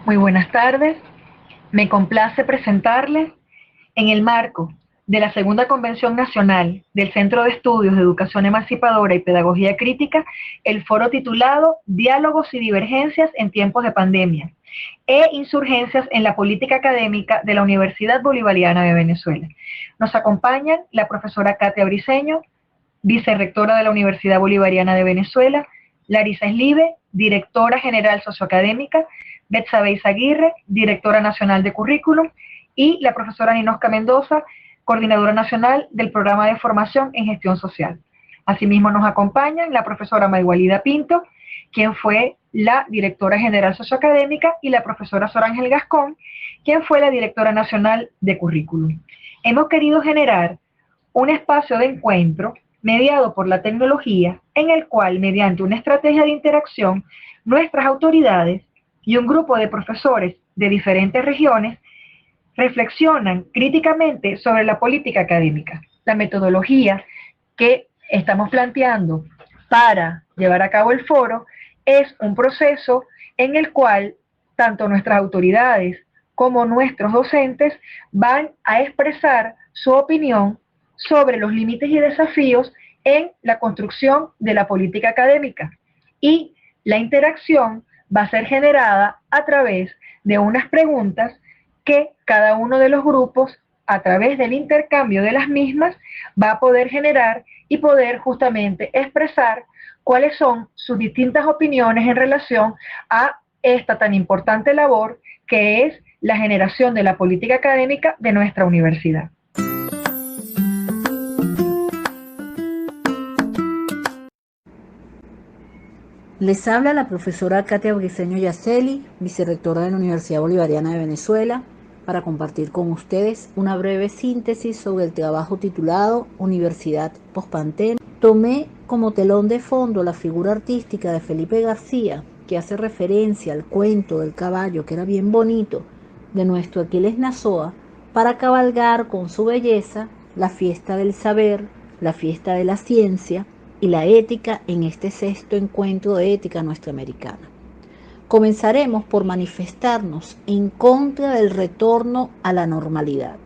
Muy buenas tardes. Me complace presentarles, en el marco de la Segunda Convención Nacional del Centro de Estudios de Educación Emancipadora y Pedagogía Crítica, el foro titulado Diálogos y divergencias en tiempos de pandemia e insurgencias en la política académica de la Universidad Bolivariana de Venezuela. Nos acompañan la profesora Katia Briceño, vicerrectora de la Universidad Bolivariana de Venezuela, Larisa Slive, directora general socioacadémica, Betsabe Izaguirre, directora nacional de currículum, y la profesora Ninosca Mendoza, coordinadora nacional del programa de formación en gestión social. Asimismo nos acompañan la profesora Maygualida Pinto, quien fue la directora general socioacadémica, y la profesora Sorángel Gascón, quien fue la directora nacional de currículum. Hemos querido generar un espacio de encuentro mediado por la tecnología, en el cual, mediante una estrategia de interacción, nuestras autoridades y un grupo de profesores de diferentes regiones reflexionan críticamente sobre la política académica. La metodología que estamos planteando para llevar a cabo el foro es un proceso en el cual tanto nuestras autoridades como nuestros docentes van a expresar su opinión sobre los límites y desafíos en la construcción de la política académica. Y la interacción va a ser generada a través de unas preguntas que cada uno de los grupos, a través del intercambio de las mismas, va a poder generar y poder justamente expresar cuáles son sus distintas opiniones en relación a esta tan importante labor que es la generación de la política académica de nuestra universidad. Les habla la profesora Katia Briceño Yaceli, vicerrectora de la Universidad Bolivariana de Venezuela, para compartir con ustedes una breve síntesis sobre el trabajo titulado Universidad Post-Pandemia. Tomé como telón de fondo la figura artística de Felipe García, que hace referencia al cuento del caballo, que era bien bonito, de nuestro Aquiles Nazoa, para cabalgar con su belleza la fiesta del saber, la fiesta de la ciencia y la ética en este sexto encuentro de ética nuestroamericana. Comenzaremos por manifestarnos en contra del retorno a la normalidad.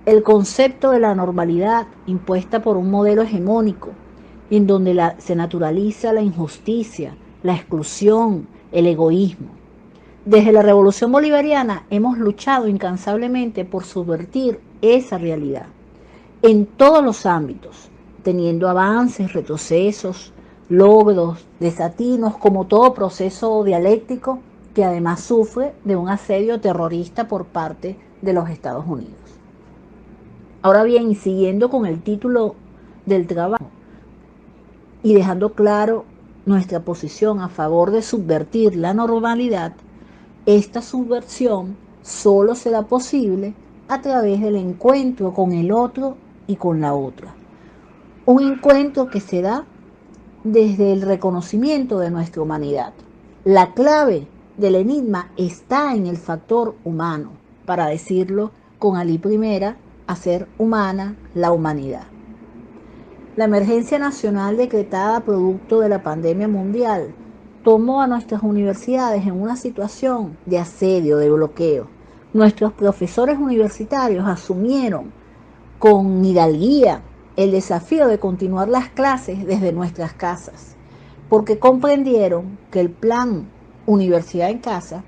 El concepto de la normalidad impuesta por un modelo hegemónico, en donde se naturaliza la injusticia, la exclusión, el egoísmo. Desde la Revolución Bolivariana hemos luchado incansablemente por subvertir esa realidad en todos los ámbitos, teniendo avances, retrocesos, logros, desatinos, como todo proceso dialéctico que además sufre de un asedio terrorista por parte de los Estados Unidos. Ahora bien, y siguiendo con el título del trabajo y dejando claro nuestra posición a favor de subvertir la normalidad, esta subversión solo será posible a través del encuentro con el otro y con la otra. Un encuentro que se da desde el reconocimiento de nuestra humanidad. La clave del enigma está en el factor humano, para decirlo con Ali Primera, hacer humana la humanidad. La emergencia nacional decretada producto de la pandemia mundial tomó a nuestras universidades en una situación de asedio, de bloqueo. Nuestros profesores universitarios asumieron con hidalguía el desafío de continuar las clases desde nuestras casas, porque comprendieron que el plan Universidad en Casa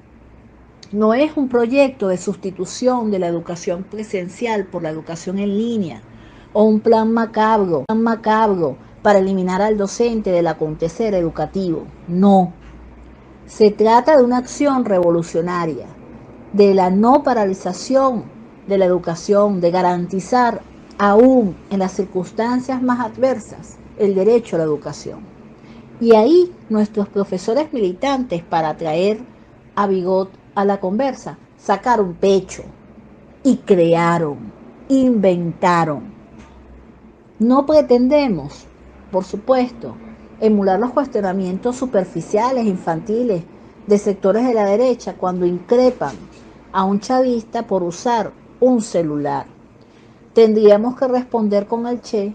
no es un proyecto de sustitución de la educación presencial por la educación en línea, o un plan macabro para eliminar al docente del acontecer educativo. No. Se trata de una acción revolucionaria, de la no paralización de la educación, de garantizar aún en las circunstancias más adversas el derecho a la educación. Y ahí nuestros profesores militantes, para traer a Bigot a la conversa, sacaron pecho y crearon, inventaron. No pretendemos, por supuesto, emular los cuestionamientos superficiales, infantiles, de sectores de la derecha cuando increpan a un chavista por usar un celular. Tendríamos que responder con el Che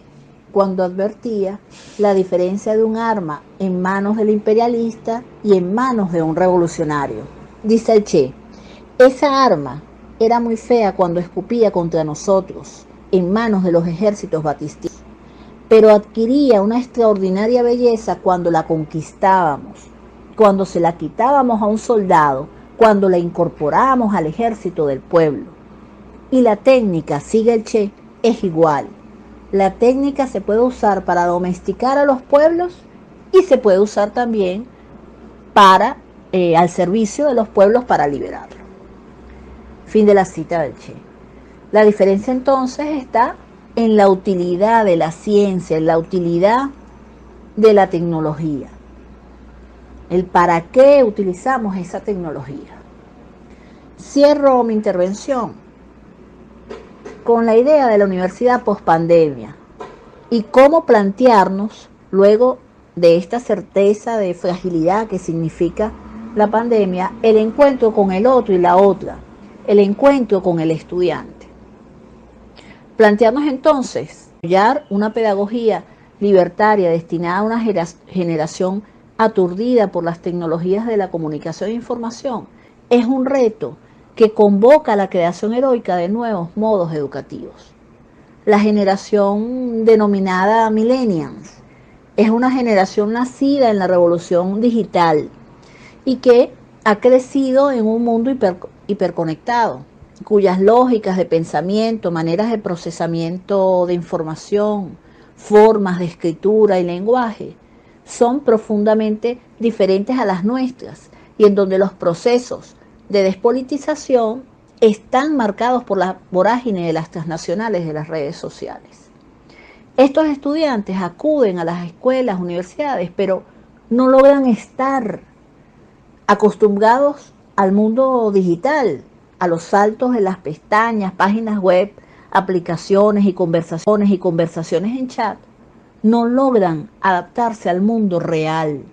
cuando advertía la diferencia de un arma en manos del imperialista y en manos de un revolucionario. Dice el Che, esa arma era muy fea cuando escupía contra nosotros en manos de los ejércitos batistianos, pero adquiría una extraordinaria belleza cuando la conquistábamos, cuando se la quitábamos a un soldado, cuando la incorporábamos al ejército del pueblo. Y la técnica, sigue el Che, es igual. La técnica se puede usar para domesticar a los pueblos y se puede usar también para al servicio de los pueblos para liberarlos. Fin de la cita del Che. La diferencia entonces está en la utilidad de la ciencia, en la utilidad de la tecnología, el para qué utilizamos esa tecnología. Cierro mi intervención con la idea de la universidad post-pandemia y cómo plantearnos, luego de esta certeza de fragilidad que significa la pandemia, el encuentro con el otro y la otra, el encuentro con el estudiante. Plantearnos entonces desarrollar una pedagogía libertaria destinada a una generación aturdida por las tecnologías de la comunicación e información es un reto que convoca a la creación heroica de nuevos modos educativos. La generación denominada Millennials es una generación nacida en la revolución digital y que ha crecido en un mundo hiperconectado, cuyas lógicas de pensamiento, maneras de procesamiento de información, formas de escritura y lenguaje son profundamente diferentes a las nuestras y en donde los procesos de despolitización están marcados por la vorágine de las transnacionales de las redes sociales. Estos estudiantes acuden a las escuelas, universidades, pero no logran estar acostumbrados al mundo digital, a los saltos de las pestañas, páginas web, aplicaciones y conversaciones en chat, no logran adaptarse al mundo real,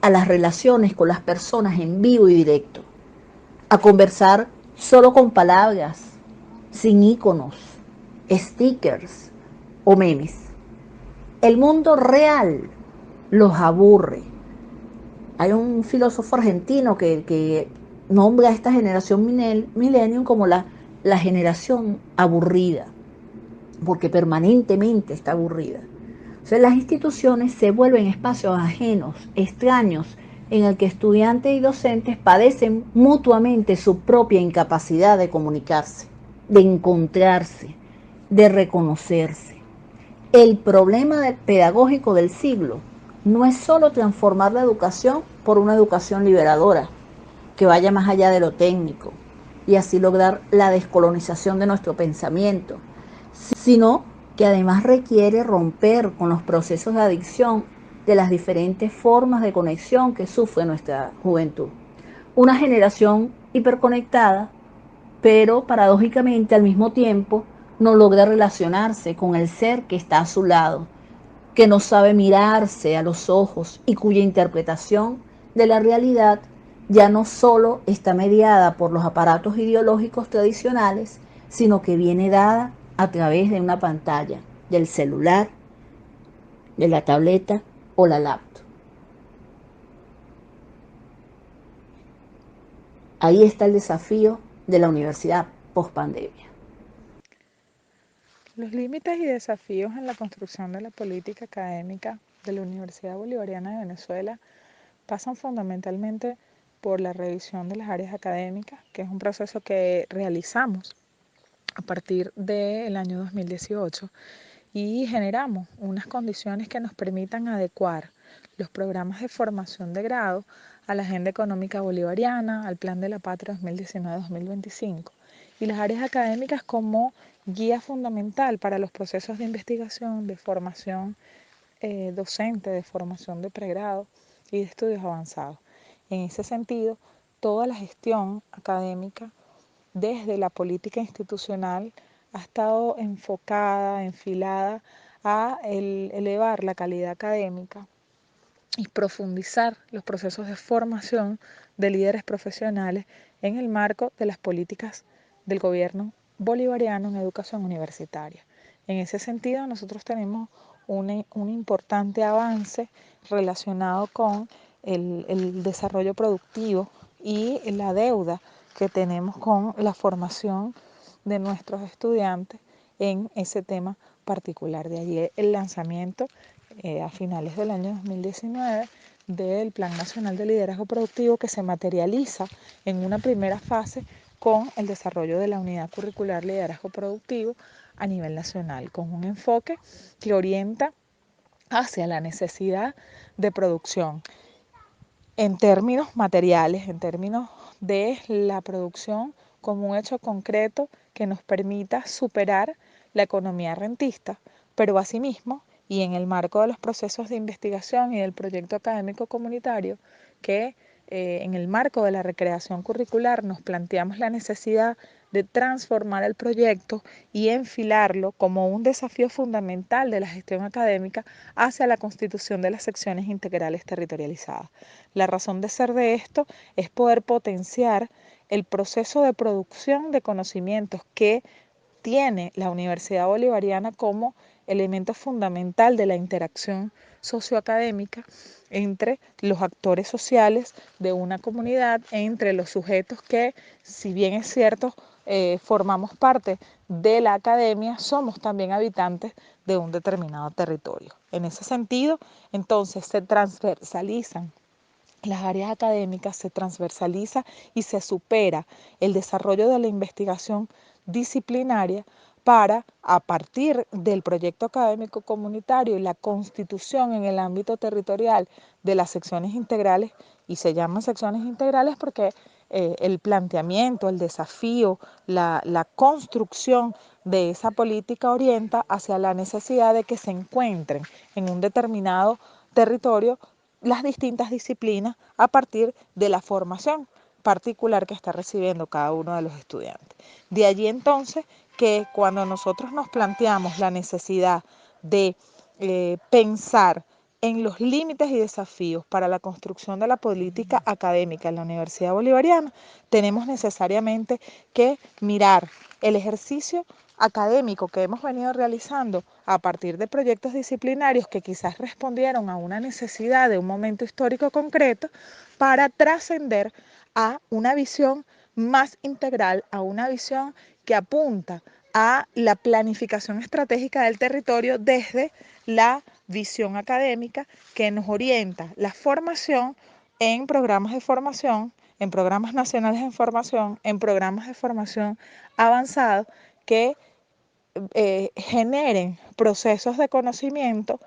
a las relaciones con las personas en vivo y directo, a conversar solo con palabras, sin iconos, stickers o memes. El mundo real los aburre. Hay un filósofo argentino que nombra a esta generación millennium como la generación aburrida, porque permanentemente está aburrida. O sea, las instituciones se vuelven espacios ajenos, extraños, en el que estudiantes y docentes padecen mutuamente su propia incapacidad de comunicarse, de encontrarse, de reconocerse. El problema pedagógico del siglo no es solo transformar la educación por una educación liberadora, que vaya más allá de lo técnico y así lograr la descolonización de nuestro pensamiento, sino que además requiere romper con los procesos de adicción de las diferentes formas de conexión que sufre nuestra juventud. Una generación hiperconectada, pero paradójicamente al mismo tiempo no logra relacionarse con el ser que está a su lado, que no sabe mirarse a los ojos y cuya interpretación de la realidad ya no solo está mediada por los aparatos ideológicos tradicionales, sino que viene dada a través de una pantalla, del celular, de la tableta o la laptop. Ahí está el desafío de la universidad post-pandemia. Los límites y desafíos en la construcción de la política académica de la Universidad Bolivariana de Venezuela pasan fundamentalmente por la revisión de las áreas académicas, que es un proceso que realizamos a partir del año 2018 y generamos unas condiciones que nos permitan adecuar los programas de formación de grado a la Agenda Económica Bolivariana, al Plan de la Patria 2019-2025 y las áreas académicas como guía fundamental para los procesos de investigación, de formación docente, de formación de pregrado y de estudios avanzados. En ese sentido, toda la gestión académica desde la política institucional ha estado enfocada, enfilada a elevar la calidad académica y profundizar los procesos de formación de líderes profesionales en el marco de las políticas del gobierno bolivariano en educación universitaria. En ese sentido, nosotros tenemos un importante avance relacionado con el desarrollo productivo y la deuda que tenemos con la formación de nuestros estudiantes en ese tema particular. De allí el lanzamiento a finales del año 2019 del Plan Nacional de Liderazgo Productivo, que se materializa en una primera fase con el desarrollo de la Unidad Curricular Liderazgo Productivo a nivel nacional, con un enfoque que orienta hacia la necesidad de producción en términos materiales, en términos de la producción como un hecho concreto que nos permita superar la economía rentista, pero asimismo, y en el marco de los procesos de investigación y del proyecto académico comunitario, que en el marco de la recreación curricular nos planteamos la necesidad de transformar el proyecto y enfilarlo como un desafío fundamental de la gestión académica hacia la constitución de las secciones integrales territorializadas. La razón de ser de esto es poder potenciar el proceso de producción de conocimientos que tiene la Universidad Bolivariana como elemento fundamental de la interacción socioacadémica entre los actores sociales de una comunidad, entre los sujetos que, si bien es cierto, formamos parte de la academia, somos también habitantes de un determinado territorio. En ese sentido, entonces, se transversalizan las áreas académicas, se transversaliza y se supera el desarrollo de la investigación disciplinaria para, a partir del proyecto académico comunitario y la constitución en el ámbito territorial de las secciones integrales, y se llaman secciones integrales porque el planteamiento, el desafío, la construcción de esa política orienta hacia la necesidad de que se encuentren en un determinado territorio las distintas disciplinas a partir de la formación particular que está recibiendo cada uno de los estudiantes. De allí entonces que cuando nosotros nos planteamos la necesidad de pensar en los límites y desafíos para la construcción de la política académica en la Universidad Bolivariana, tenemos necesariamente que mirar el ejercicio académico que hemos venido realizando a partir de proyectos disciplinarios que quizás respondieron a una necesidad de un momento histórico concreto para trascender a una visión más integral, a una visión que apunta a la planificación estratégica del territorio desde la visión académica que nos orienta la formación en programas de formación, en programas nacionales de formación, en programas de formación avanzado que generen procesos de conocimiento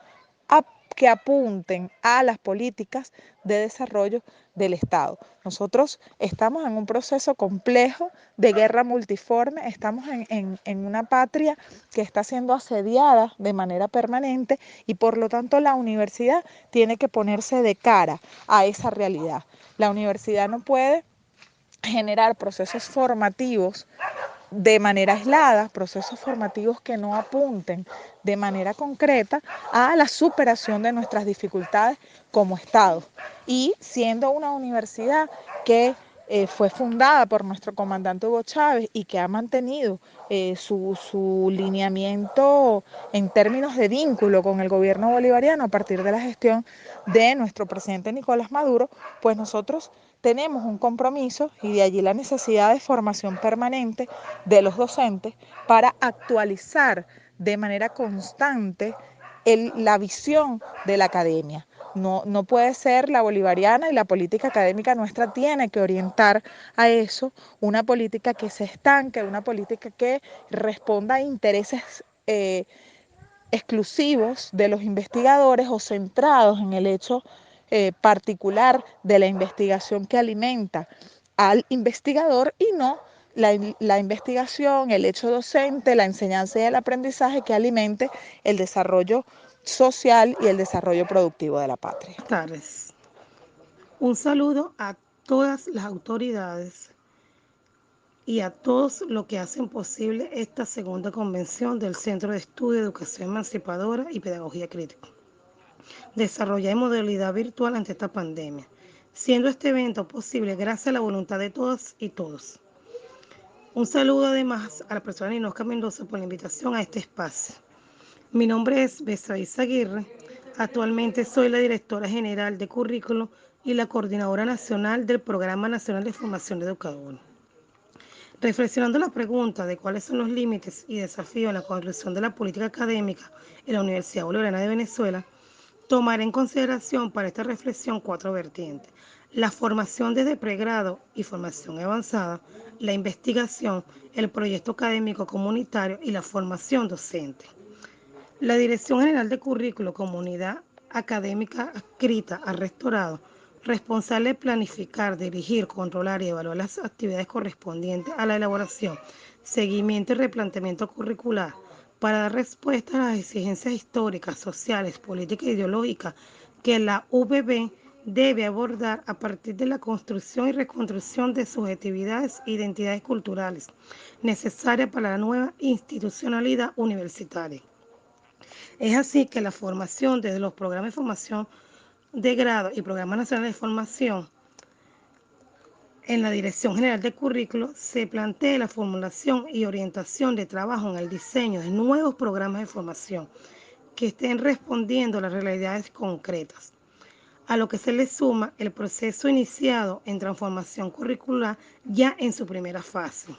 que apunten a las políticas de desarrollo del Estado. Nosotros estamos en un proceso complejo de guerra multiforme, estamos en una patria que está siendo asediada de manera permanente y por lo tanto la universidad tiene que ponerse de cara a esa realidad. La universidad no puede generar procesos formativos de manera aislada, procesos formativos que no apunten de manera concreta a la superación de nuestras dificultades como Estado. Y siendo una universidad que fue fundada por nuestro comandante Hugo Chávez y que ha mantenido su lineamiento en términos de vínculo con el gobierno bolivariano a partir de la gestión de nuestro presidente Nicolás Maduro, pues nosotros tenemos un compromiso y de allí la necesidad de formación permanente de los docentes para actualizar de manera constante la visión de la academia. No puede ser la bolivariana y la política académica nuestra tiene que orientar a eso, una política que se estanque, una política que responda a intereses exclusivos de los investigadores o centrados en el hecho particular de la investigación que alimenta al investigador y no la investigación, el hecho docente, la enseñanza y el aprendizaje que alimente el desarrollo social y el desarrollo productivo de la patria. Buenas tardes. Un saludo a todas las autoridades y a todos los que hacen posible esta segunda convención del Centro de Estudio de Educación Emancipadora y Pedagogía Crítica, desarrollada en modalidad virtual ante esta pandemia, siendo este evento posible gracias a la voluntad de todas y todos. Un saludo además a la profesora Ninosca Mendoza por la invitación a este espacio. Mi nombre es Besaíz Aguirre. Actualmente soy la directora general de currículo y la Coordinadora Nacional del Programa Nacional de Formación de Educadores. Reflexionando la pregunta de cuáles son los límites y desafíos en la construcción de la política académica en la Universidad Bolivariana de Venezuela, tomaré en consideración para esta reflexión 4 vertientes: la formación desde pregrado y formación avanzada, la investigación, el proyecto académico comunitario y la formación docente. La Dirección General de Currículo, Comunidad Académica adscrita al rectorado, responsable de planificar, dirigir, controlar y evaluar las actividades correspondientes a la elaboración, seguimiento y replanteamiento curricular para dar respuesta a las exigencias históricas, sociales, políticas e ideológicas que la UBB debe abordar a partir de la construcción y reconstrucción de subjetividades e identidades culturales necesarias para la nueva institucionalidad universitaria. Es así que la formación desde los programas de formación de grado y programas nacionales de formación en la Dirección General de Currículo se plantea la formulación y orientación de trabajo en el diseño de nuevos programas de formación que estén respondiendo a las realidades concretas, a lo que se le suma el proceso iniciado en transformación curricular ya en su primera fase,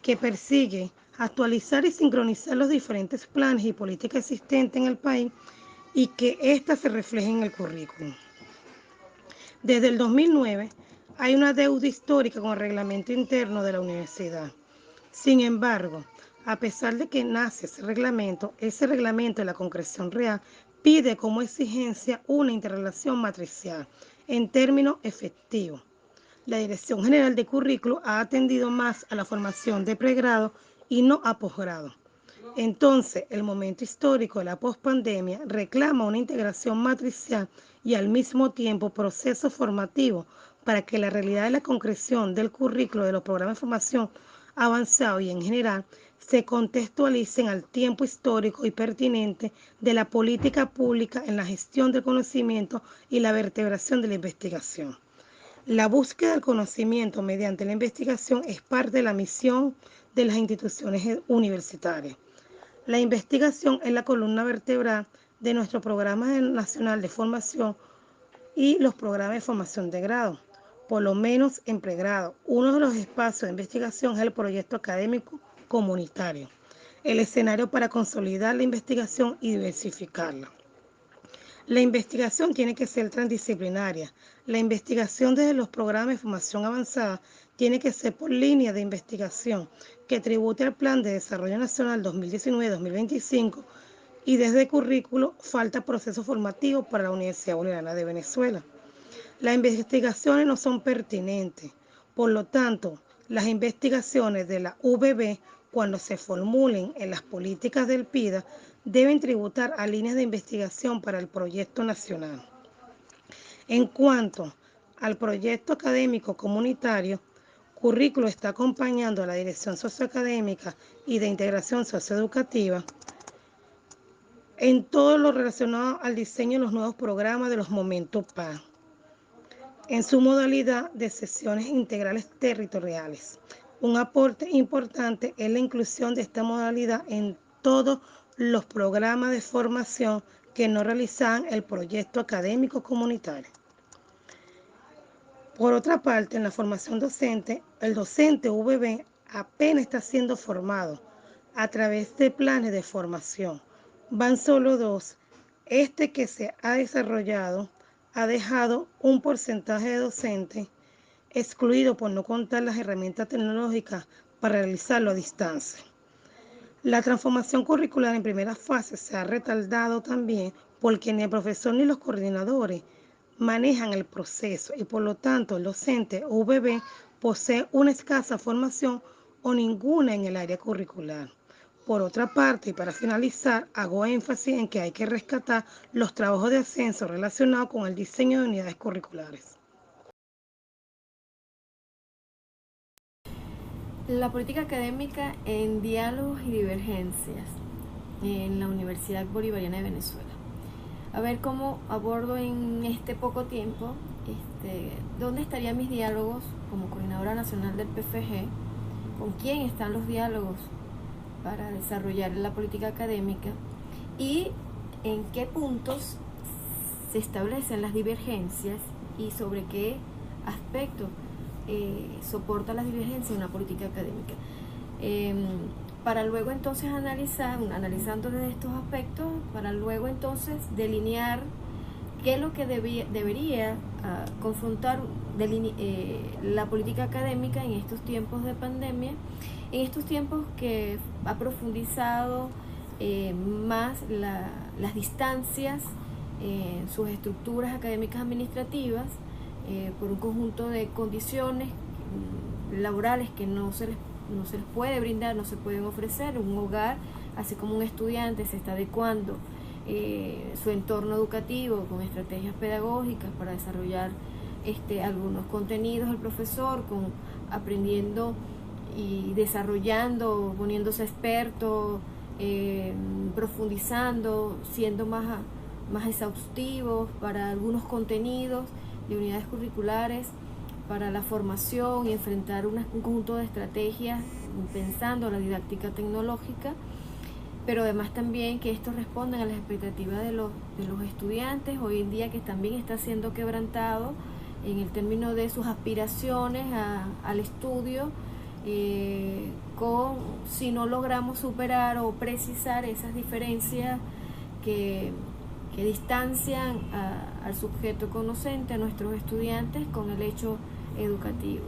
que persigue actualizar y sincronizar los diferentes planes y políticas existentes en el país y que éstas se reflejen en el currículum. Desde el 2009 hay una deuda histórica con el reglamento interno de la universidad. Sin embargo, a pesar de que nace ese reglamento de la concreción real pide como exigencia una interrelación matricial en términos efectivos. La Dirección General de Currículo ha atendido más a la formación de pregrado y no a posgrado. Entonces, el momento histórico de la pospandemia reclama una integración matricial y al mismo tiempo proceso formativo para que la realidad de la concreción del currículo de los programas de formación avanzado y en general se contextualicen al tiempo histórico y pertinente de la política pública en la gestión del conocimiento y la vertebración de la investigación. La búsqueda del conocimiento mediante la investigación es parte de la misión de las instituciones universitarias. La investigación es la columna vertebral de nuestro programa nacional de formación y los programas de formación de grado, por lo menos en pregrado. Uno de los espacios de investigación es el proyecto académico comunitario, el escenario para consolidar la investigación y diversificarla. La investigación tiene que ser transdisciplinaria. La investigación desde los programas de formación avanzada tiene que ser por línea de investigación que tribute al Plan de Desarrollo Nacional 2019-2025 y desde el currículo falta proceso formativo para la Universidad Bolivariana de Venezuela. Las investigaciones no son pertinentes. Por lo tanto, las investigaciones de la UBB, cuando se formulen en las políticas del PIDA, deben tributar a líneas de investigación para el proyecto nacional. En cuanto al proyecto académico comunitario, Currículo está acompañando a la Dirección Socioacadémica y de Integración Socioeducativa en todo lo relacionado al diseño de los nuevos programas de los Momentos PA, en su modalidad de sesiones integrales territoriales. Un aporte importante es la inclusión de esta modalidad en todos los programas de formación que no realizan el proyecto académico comunitario. Por otra parte, en la formación docente, el docente UBB apenas está siendo formado a través de planes de formación. Van solo 2. Este que se ha desarrollado ha dejado un porcentaje de docentes excluido por no contar las herramientas tecnológicas para realizarlo a distancia. La transformación curricular en primera fase se ha retardado también porque ni el profesor ni los coordinadores manejan el proceso y por lo tanto el docente UBB posee una escasa formación o ninguna en el área curricular. Por otra parte, y para finalizar, hago énfasis en que hay que rescatar los trabajos de ascenso relacionados con el diseño de unidades curriculares. La política académica en diálogos y divergencias en la Universidad Bolivariana de Venezuela. A ver cómo abordo en este poco tiempo, dónde estarían mis diálogos como coordinadora nacional del PFG, con quién están los diálogos para desarrollar la política académica y en qué puntos se establecen las divergencias y sobre qué aspectos soporta las divergencias en una política académica. Para luego entonces analizando desde estos aspectos, para luego entonces delinear qué es lo que debería confrontar la política académica en estos tiempos de pandemia, en estos tiempos que ha profundizado más las distancias en sus estructuras académicas administrativas por un conjunto de condiciones laborales que no se les puede brindar, no se pueden ofrecer. Un hogar, así como un estudiante, se está adecuando su entorno educativo con estrategias pedagógicas para desarrollar algunos contenidos, el profesor aprendiendo y desarrollando, poniéndose experto, profundizando, siendo más exhaustivos para algunos contenidos de unidades curriculares, para la formación y enfrentar un conjunto de estrategias pensando la didáctica tecnológica, pero además también que estos respondan a las expectativas de los estudiantes hoy en día, que también está siendo quebrantado en el término de sus aspiraciones al estudio, si no logramos superar o precisar esas diferencias que distancian al sujeto conocente, a nuestros estudiantes, con el hecho educativo.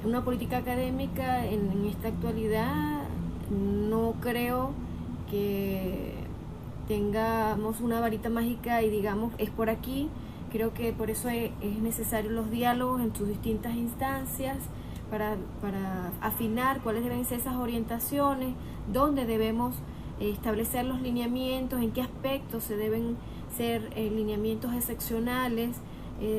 Una política académica en esta actualidad, no creo que tengamos una varita mágica y digamos es por aquí. Creo que por eso es necesario los diálogos en sus distintas instancias para afinar cuáles deben ser esas orientaciones, dónde debemos establecer los lineamientos, en qué aspectos se deben ser lineamientos excepcionales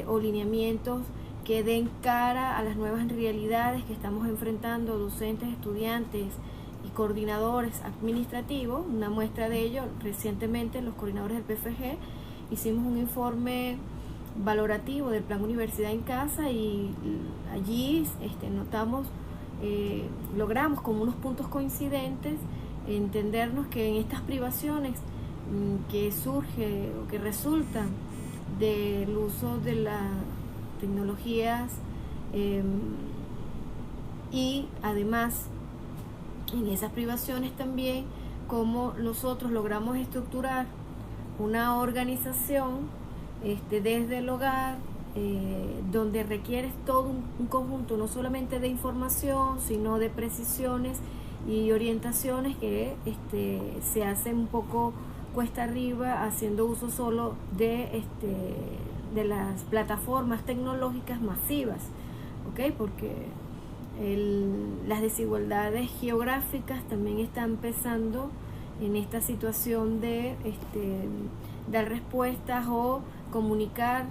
o lineamientos que den cara a las nuevas realidades que estamos enfrentando docentes, estudiantes y coordinadores administrativos. Una muestra de ello, recientemente los coordinadores del PFG hicimos un informe valorativo del Plan Universidad en Casa y allí logramos como unos puntos coincidentes entendernos que en estas privaciones que surge o que resultan del uso de las tecnologías y además en esas privaciones también cómo nosotros logramos estructurar una organización desde el hogar donde requiere todo un conjunto no solamente de información sino de precisiones y orientaciones que se hacen un poco cuesta arriba haciendo uso solo de las plataformas tecnológicas masivas, ¿ok? Porque las desigualdades geográficas también están empezando en esta situación de dar respuestas o comunicar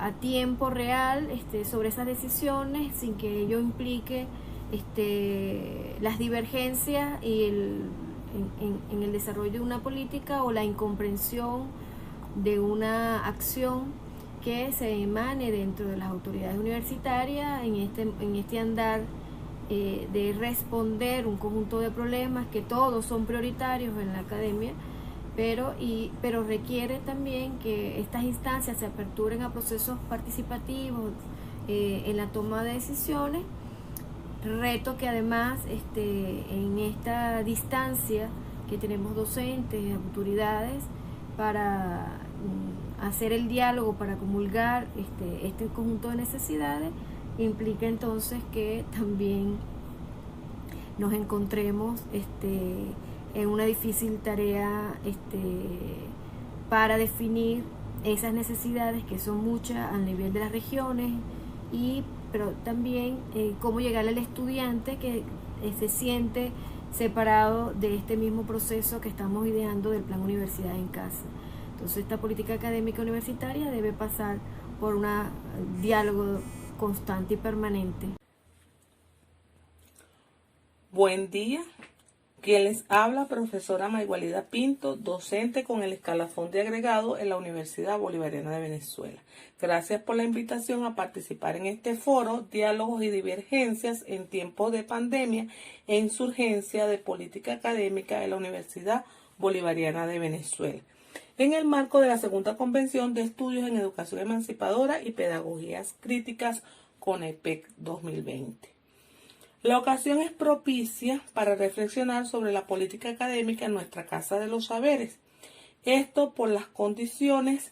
a tiempo real sobre esas decisiones sin que ello implique las divergencias y en el desarrollo de una política o la incomprensión de una acción que se emane dentro de las autoridades universitarias en este andar de responder un conjunto de problemas que todos son prioritarios en la academia, pero requiere también que estas instancias se aperturen a procesos participativos en la toma de decisiones. Reto que además en esta distancia que tenemos docentes, autoridades, para hacer el diálogo, para comulgar este conjunto de necesidades, implica entonces que también nos encontremos en una difícil tarea para definir esas necesidades que son muchas a nivel de las regiones pero también cómo llegarle al estudiante que se siente separado de este mismo proceso que estamos ideando del Plan Universidad en Casa. Entonces esta política académica universitaria debe pasar por un diálogo constante y permanente. Buen día. Quien les habla, profesora Maygualida Pinto, docente con el escalafón de agregado en la Universidad Bolivariana de Venezuela. Gracias por la invitación a participar en este foro, Diálogos y Divergencias en tiempos de pandemia e insurgencia de política académica en la Universidad Bolivariana de Venezuela. en el marco de la Segunda Convención de Estudios en Educación Emancipadora y Pedagogías Críticas CONEPEC 2020. La ocasión es propicia para reflexionar sobre la política académica en nuestra Casa de los Saberes. Esto por las condiciones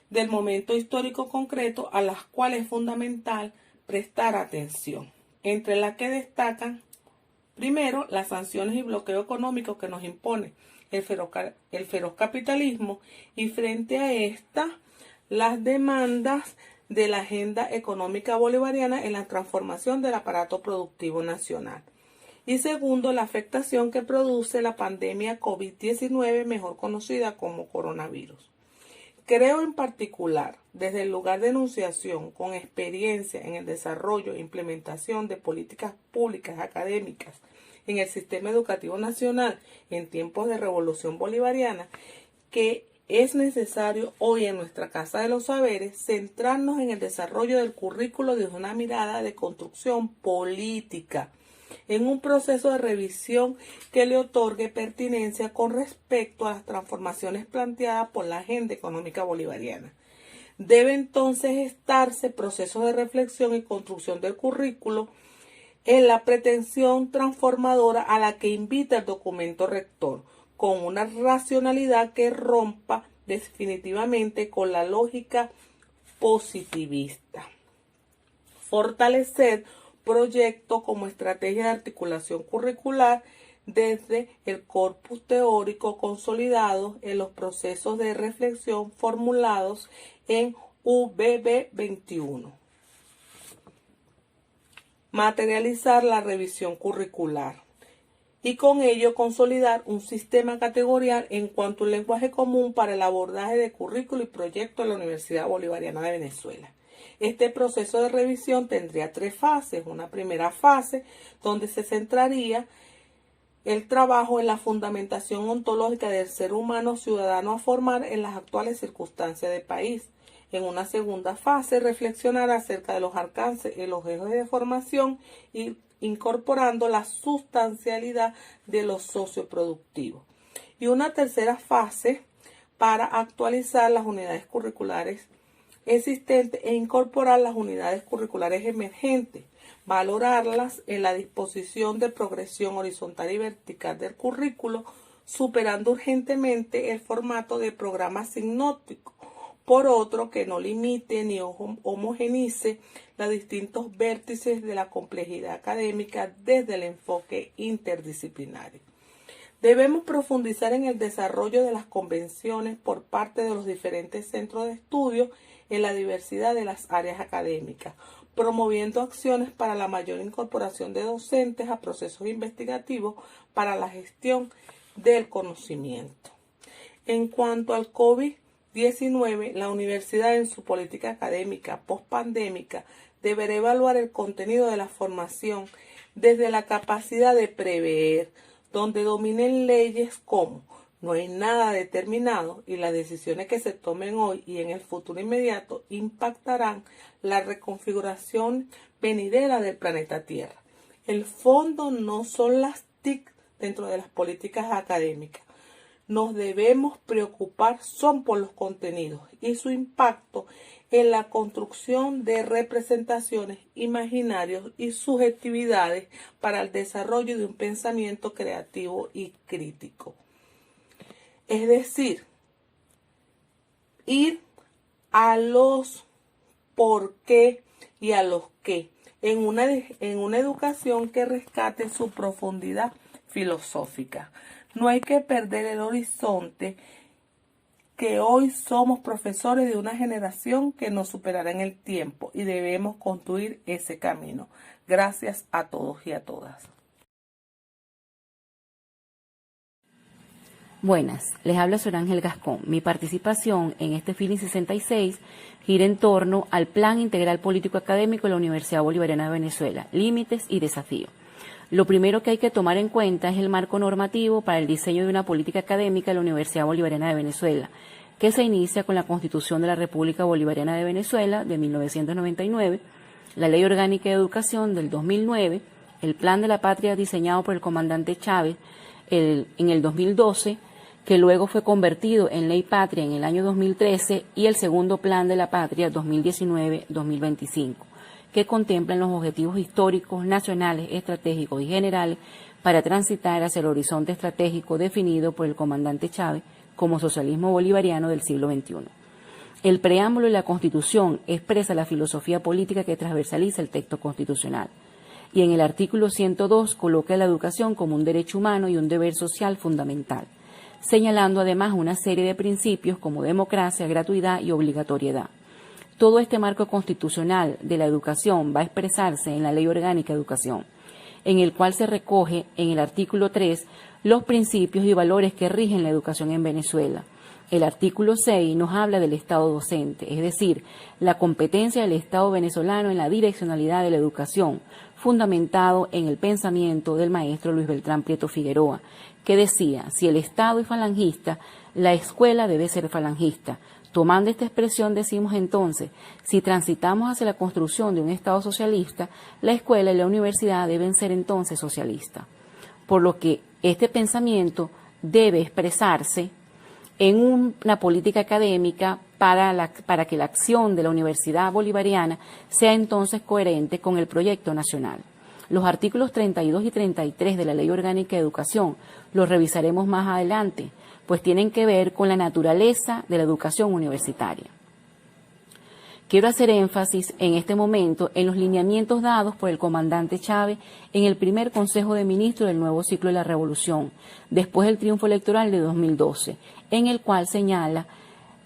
del momento histórico concreto a las cuales es fundamental prestar atención, entre las que destacan, primero, las sanciones y bloqueo económico que nos impone el feroz capitalismo, y frente a estas, las demandas de la agenda económica bolivariana en la transformación del aparato productivo nacional. Y segundo, la afectación que produce la pandemia COVID-19, mejor conocida como coronavirus. Creo en particular, desde el lugar de enunciación, con experiencia en el desarrollo e implementación de políticas públicas académicas en el sistema educativo nacional en tiempos de revolución bolivariana, que es necesario hoy en nuestra Casa de los Saberes centrarnos en el desarrollo del currículo desde una mirada de construcción política, en un proceso de revisión que le otorgue pertinencia con respecto a las transformaciones planteadas por la agenda económica bolivariana. Debe entonces estarse procesos de reflexión y construcción del currículo en la pretensión transformadora a la que invita el documento rector, con una racionalidad que rompa definitivamente con la lógica positivista. Fortalecer proyecto como estrategia de articulación curricular desde el corpus teórico consolidado en los procesos de reflexión formulados en UBB 21. Materializar la revisión curricular y con ello consolidar un sistema categorial en cuanto a un lenguaje común para el abordaje de currículo y proyecto de la Universidad Bolivariana de Venezuela. Este proceso de revisión tendría 3 fases. Una primera fase donde se centraría el trabajo en la fundamentación ontológica del ser humano ciudadano a formar en las actuales circunstancias del país. En una segunda fase, reflexionar acerca de los alcances y los ejes de formación y incorporando la sustancialidad de lo socioproductivo. Y una tercera fase para actualizar las unidades curriculares existentes e incorporar las unidades curriculares emergentes, valorarlas en la disposición de progresión horizontal y vertical del currículo, superando urgentemente el formato de programa sinóptico, por otro que no limite ni homogenice los distintos vértices de la complejidad académica desde el enfoque interdisciplinario. Debemos profundizar en el desarrollo de las convenciones por parte de los diferentes centros de estudio en la diversidad de las áreas académicas, promoviendo acciones para la mayor incorporación de docentes a procesos investigativos para la gestión del conocimiento. En cuanto al COVID-19, la universidad en su política académica pospandémica deberá evaluar el contenido de la formación desde la capacidad de prever, donde dominen leyes como no hay nada determinado y las decisiones que se tomen hoy y en el futuro inmediato impactarán la reconfiguración venidera del planeta Tierra. El fondo no son las TIC dentro de las políticas académicas. Nos debemos preocupar son por los contenidos y su impacto en la construcción de representaciones, imaginarios y subjetividades para el desarrollo de un pensamiento creativo y crítico. Es decir, ir a los por qué y a los qué en una educación que rescate su profundidad filosófica. No hay que perder el horizonte, que hoy somos profesores de una generación que nos superará en el tiempo y debemos construir ese camino. Gracias a todos y a todas. Buenas, les habla Sor Ángel Gascón. Mi participación en este Feeling 66 gira en torno al Plan Integral Político Académico de la Universidad Bolivariana de Venezuela, límites y desafíos. Lo primero que hay que tomar en cuenta es el marco normativo para el diseño de una política académica de la Universidad Bolivariana de Venezuela, que se inicia con la Constitución de la República Bolivariana de Venezuela de 1999, la Ley Orgánica de Educación del 2009, el Plan de la Patria diseñado por el comandante Chávez en el 2012, que luego fue convertido en Ley Patria en el año 2013, y el segundo Plan de la Patria 2019-2025, que contemplan los objetivos históricos, nacionales, estratégicos y generales para transitar hacia el horizonte estratégico definido por el comandante Chávez como socialismo bolivariano del siglo XXI. El preámbulo de la Constitución expresa la filosofía política que transversaliza el texto constitucional, y en el artículo 102 coloca la educación como un derecho humano y un deber social fundamental, señalando además una serie de principios como democracia, gratuidad y obligatoriedad. Todo este marco constitucional de la educación va a expresarse en la Ley Orgánica de Educación, en el cual se recoge en el artículo 3 los principios y valores que rigen la educación en Venezuela. El artículo 6 nos habla del Estado docente, es decir, la competencia del Estado venezolano en la direccionalidad de la educación, fundamentado en el pensamiento del maestro Luis Beltrán Prieto Figueroa, que decía: si el Estado es falangista, la escuela debe ser falangista. Tomando esta expresión, decimos entonces, si transitamos hacia la construcción de un Estado socialista, la escuela y la universidad deben ser entonces socialistas. Por lo que este pensamiento debe expresarse en una política académica para que la acción de la Universidad Bolivariana sea entonces coherente con el proyecto nacional. Los artículos 32 y 33 de la Ley Orgánica de Educación los revisaremos más adelante, pues tienen que ver con la naturaleza de la educación universitaria. Quiero hacer énfasis en este momento en los lineamientos dados por el comandante Chávez en el primer Consejo de Ministros del nuevo ciclo de la Revolución, después del triunfo electoral de 2012, en el cual señala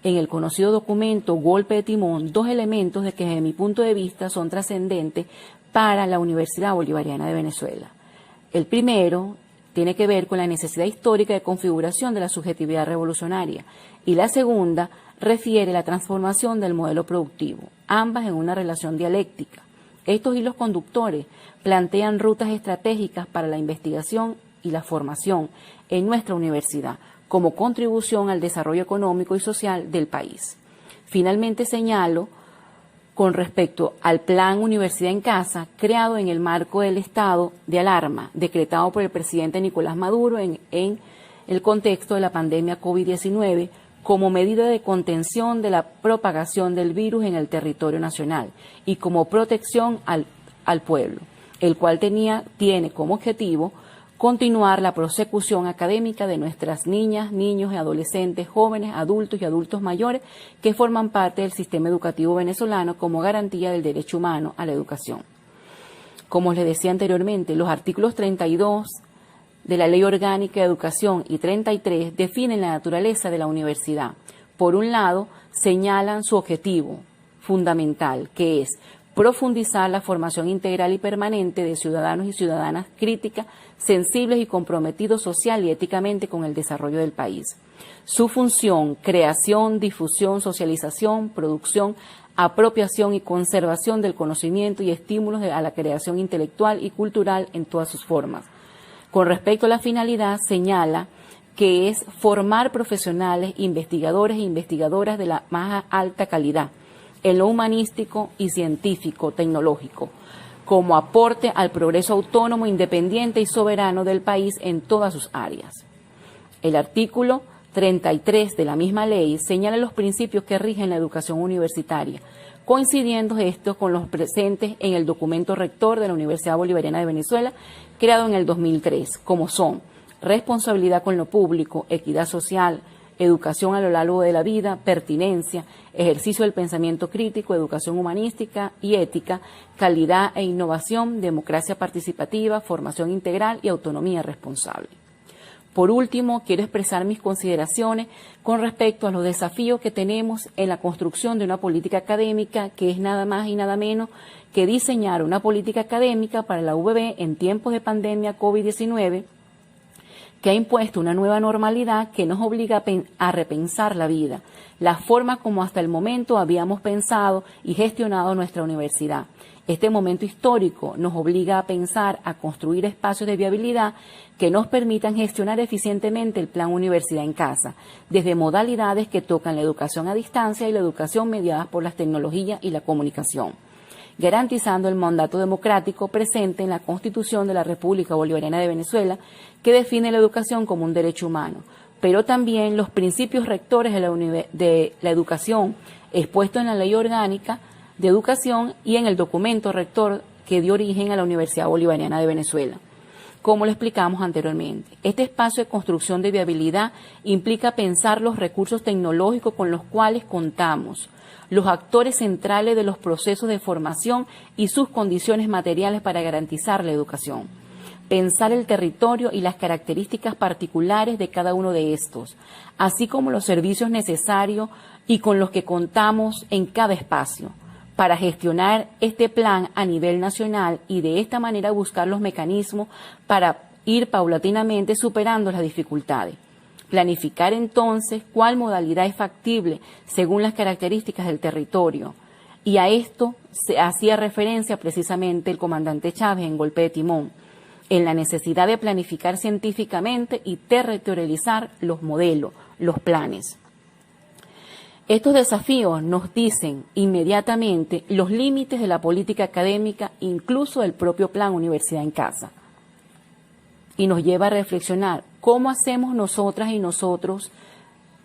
en el conocido documento Golpe de Timón dos elementos de que desde mi punto de vista son trascendentes para la Universidad Bolivariana de Venezuela. El primero tiene que ver con la necesidad histórica de configuración de la subjetividad revolucionaria, y la segunda refiere a la transformación del modelo productivo, ambas en una relación dialéctica. Estos hilos conductores plantean rutas estratégicas para la investigación y la formación en nuestra universidad, como contribución al desarrollo económico y social del país. Finalmente señalo, con respecto al Plan Universidad en Casa, creado en el marco del estado de alarma decretado por el presidente Nicolás Maduro en el contexto de la pandemia COVID-19, como medida de contención de la propagación del virus en el territorio nacional y como protección al pueblo, el cual tiene como objetivo continuar la prosecución académica de nuestras niñas, niños y adolescentes, jóvenes, adultos y adultos mayores que forman parte del sistema educativo venezolano como garantía del derecho humano a la educación. Como les decía anteriormente, los artículos 32 de la Ley Orgánica de Educación y 33 definen la naturaleza de la universidad. Por un lado, señalan su objetivo fundamental, que es profundizar la formación integral y permanente de ciudadanos y ciudadanas críticas, sensibles y comprometidos social y éticamente con el desarrollo del país. Su función: creación, difusión, socialización, producción, apropiación y conservación del conocimiento y estímulos a la creación intelectual y cultural en todas sus formas. Con respecto a la finalidad, señala que es formar profesionales, investigadores e investigadoras de la más alta calidad en lo humanístico y científico, tecnológico, como aporte al progreso autónomo, independiente y soberano del país en todas sus áreas. El artículo 33 de la misma ley señala los principios que rigen la educación universitaria, coincidiendo estos con los presentes en el documento rector de la Universidad Bolivariana de Venezuela, creado en el 2003, como son responsabilidad con lo público, equidad social, educación a lo largo de la vida, pertinencia, ejercicio del pensamiento crítico, educación humanística y ética, calidad e innovación, democracia participativa, formación integral y autonomía responsable. Por último, quiero expresar mis consideraciones con respecto a los desafíos que tenemos en la construcción de una política académica, que es nada más y nada menos que diseñar una política académica para la UBB en tiempos de pandemia COVID-19, que ha impuesto una nueva normalidad que nos obliga a repensar la vida, la forma como hasta el momento habíamos pensado y gestionado nuestra universidad. Este momento histórico nos obliga a pensar, a construir espacios de viabilidad que nos permitan gestionar eficientemente el Plan Universidad en Casa, desde modalidades que tocan la educación a distancia y la educación mediadas por las tecnologías y la comunicación, garantizando el mandato democrático presente en la Constitución de la República Bolivariana de Venezuela, que define la educación como un derecho humano, pero también los principios rectores de la educación expuestos en la Ley Orgánica de Educación y en el documento rector que dio origen a la Universidad Bolivariana de Venezuela. Como lo explicamos anteriormente, este espacio de construcción de viabilidad implica pensar los recursos tecnológicos con los cuales contamos, los actores centrales de los procesos de formación y sus condiciones materiales para garantizar la educación. Pensar el territorio y las características particulares de cada uno de estos, así como los servicios necesarios y con los que contamos en cada espacio, para gestionar este plan a nivel nacional y de esta manera buscar los mecanismos para ir paulatinamente superando las dificultades. Planificar entonces cuál modalidad es factible según las características del territorio. Y a esto se hacía referencia precisamente el comandante Chávez en Golpe de Timón, en la necesidad de planificar científicamente y territorializar los modelos, los planes. Estos desafíos nos dicen inmediatamente los límites de la política académica, incluso del propio plan Universidad en Casa. Y nos lleva a reflexionar cómo hacemos nosotras y nosotros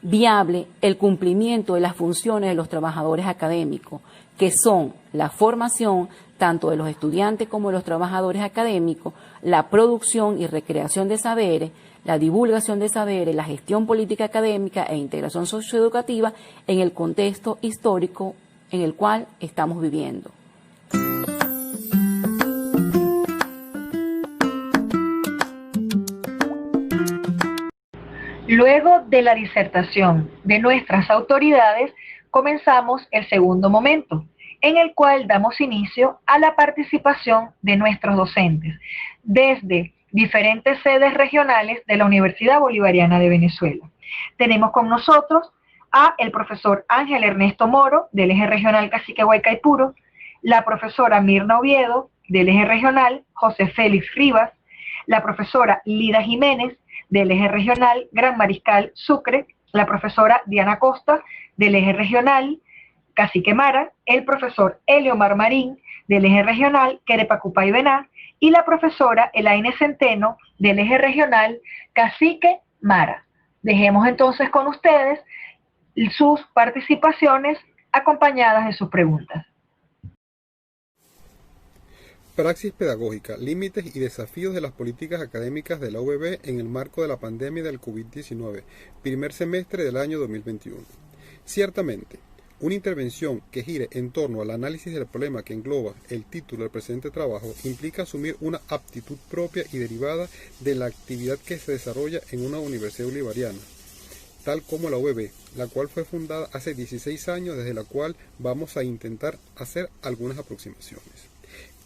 viable el cumplimiento de las funciones de los trabajadores académicos, que son la formación tanto de los estudiantes como de los trabajadores académicos, la producción y recreación de saberes, la divulgación de saberes, la gestión política académica e integración socioeducativa en el contexto histórico en el cual estamos viviendo. Luego de la disertación de nuestras autoridades, comenzamos el segundo momento, en el cual damos inicio a la participación de nuestros docentes, desde diferentes sedes regionales de la Universidad Bolivariana de Venezuela. Tenemos con nosotros a el profesor Ángel Ernesto Moro, del Eje Regional Cacique Guaycaipuro, la profesora Mirna Oviedo, del Eje Regional José Félix Rivas, la profesora Lida Jiménez, del Eje Regional Gran Mariscal Sucre, la profesora Diana Costa, del Eje Regional Cacique Mara, el profesor Eliomar Marín, del Eje Regional Querepacupay Bená, y la profesora Elaine Centeno, del Eje Regional Cacique Mara. Dejemos entonces con ustedes sus participaciones acompañadas de sus preguntas. Praxis pedagógica, límites y desafíos de las políticas académicas de la UBB en el marco de la pandemia del COVID-19, primer semestre del año 2021. Ciertamente, una intervención que gire en torno al análisis del problema que engloba el título del presente trabajo implica asumir una aptitud propia y derivada de la actividad que se desarrolla en una universidad bolivariana, tal como la UBB, la cual fue fundada hace 16 años, desde la cual vamos a intentar hacer algunas aproximaciones.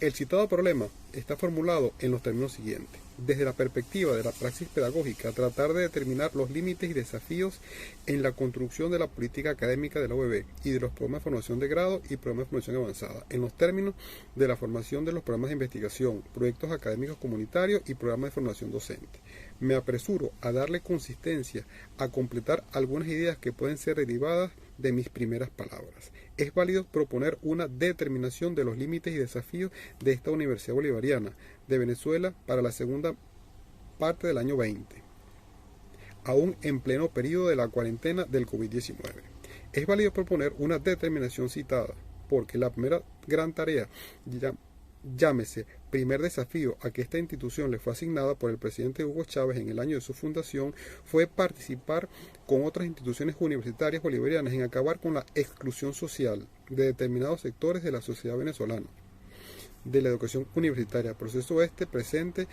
El citado problema está formulado en los términos siguientes. Desde la perspectiva de la praxis pedagógica, tratar de determinar los límites y desafíos en la construcción de la política académica de la UBB y de los programas de formación de grado y programas de formación avanzada, en los términos de la formación de los programas de investigación, proyectos académicos comunitarios y programas de formación docente. Me apresuro a darle consistencia, a completar algunas ideas que pueden ser derivadas de mis primeras palabras. Es válido proponer una determinación de los límites y desafíos de esta Universidad Bolivariana de Venezuela para la segunda parte del año 20, aún en pleno periodo de la cuarentena del COVID-19. Es válido proponer una determinación citada, porque la primera gran tarea, llámese primer desafío a que esta institución le fue asignada por el presidente Hugo Chávez en el año de su fundación, fue participar con otras instituciones universitarias bolivarianas en acabar con la exclusión social de determinados sectores de la sociedad venezolana de la educación universitaria, proceso presente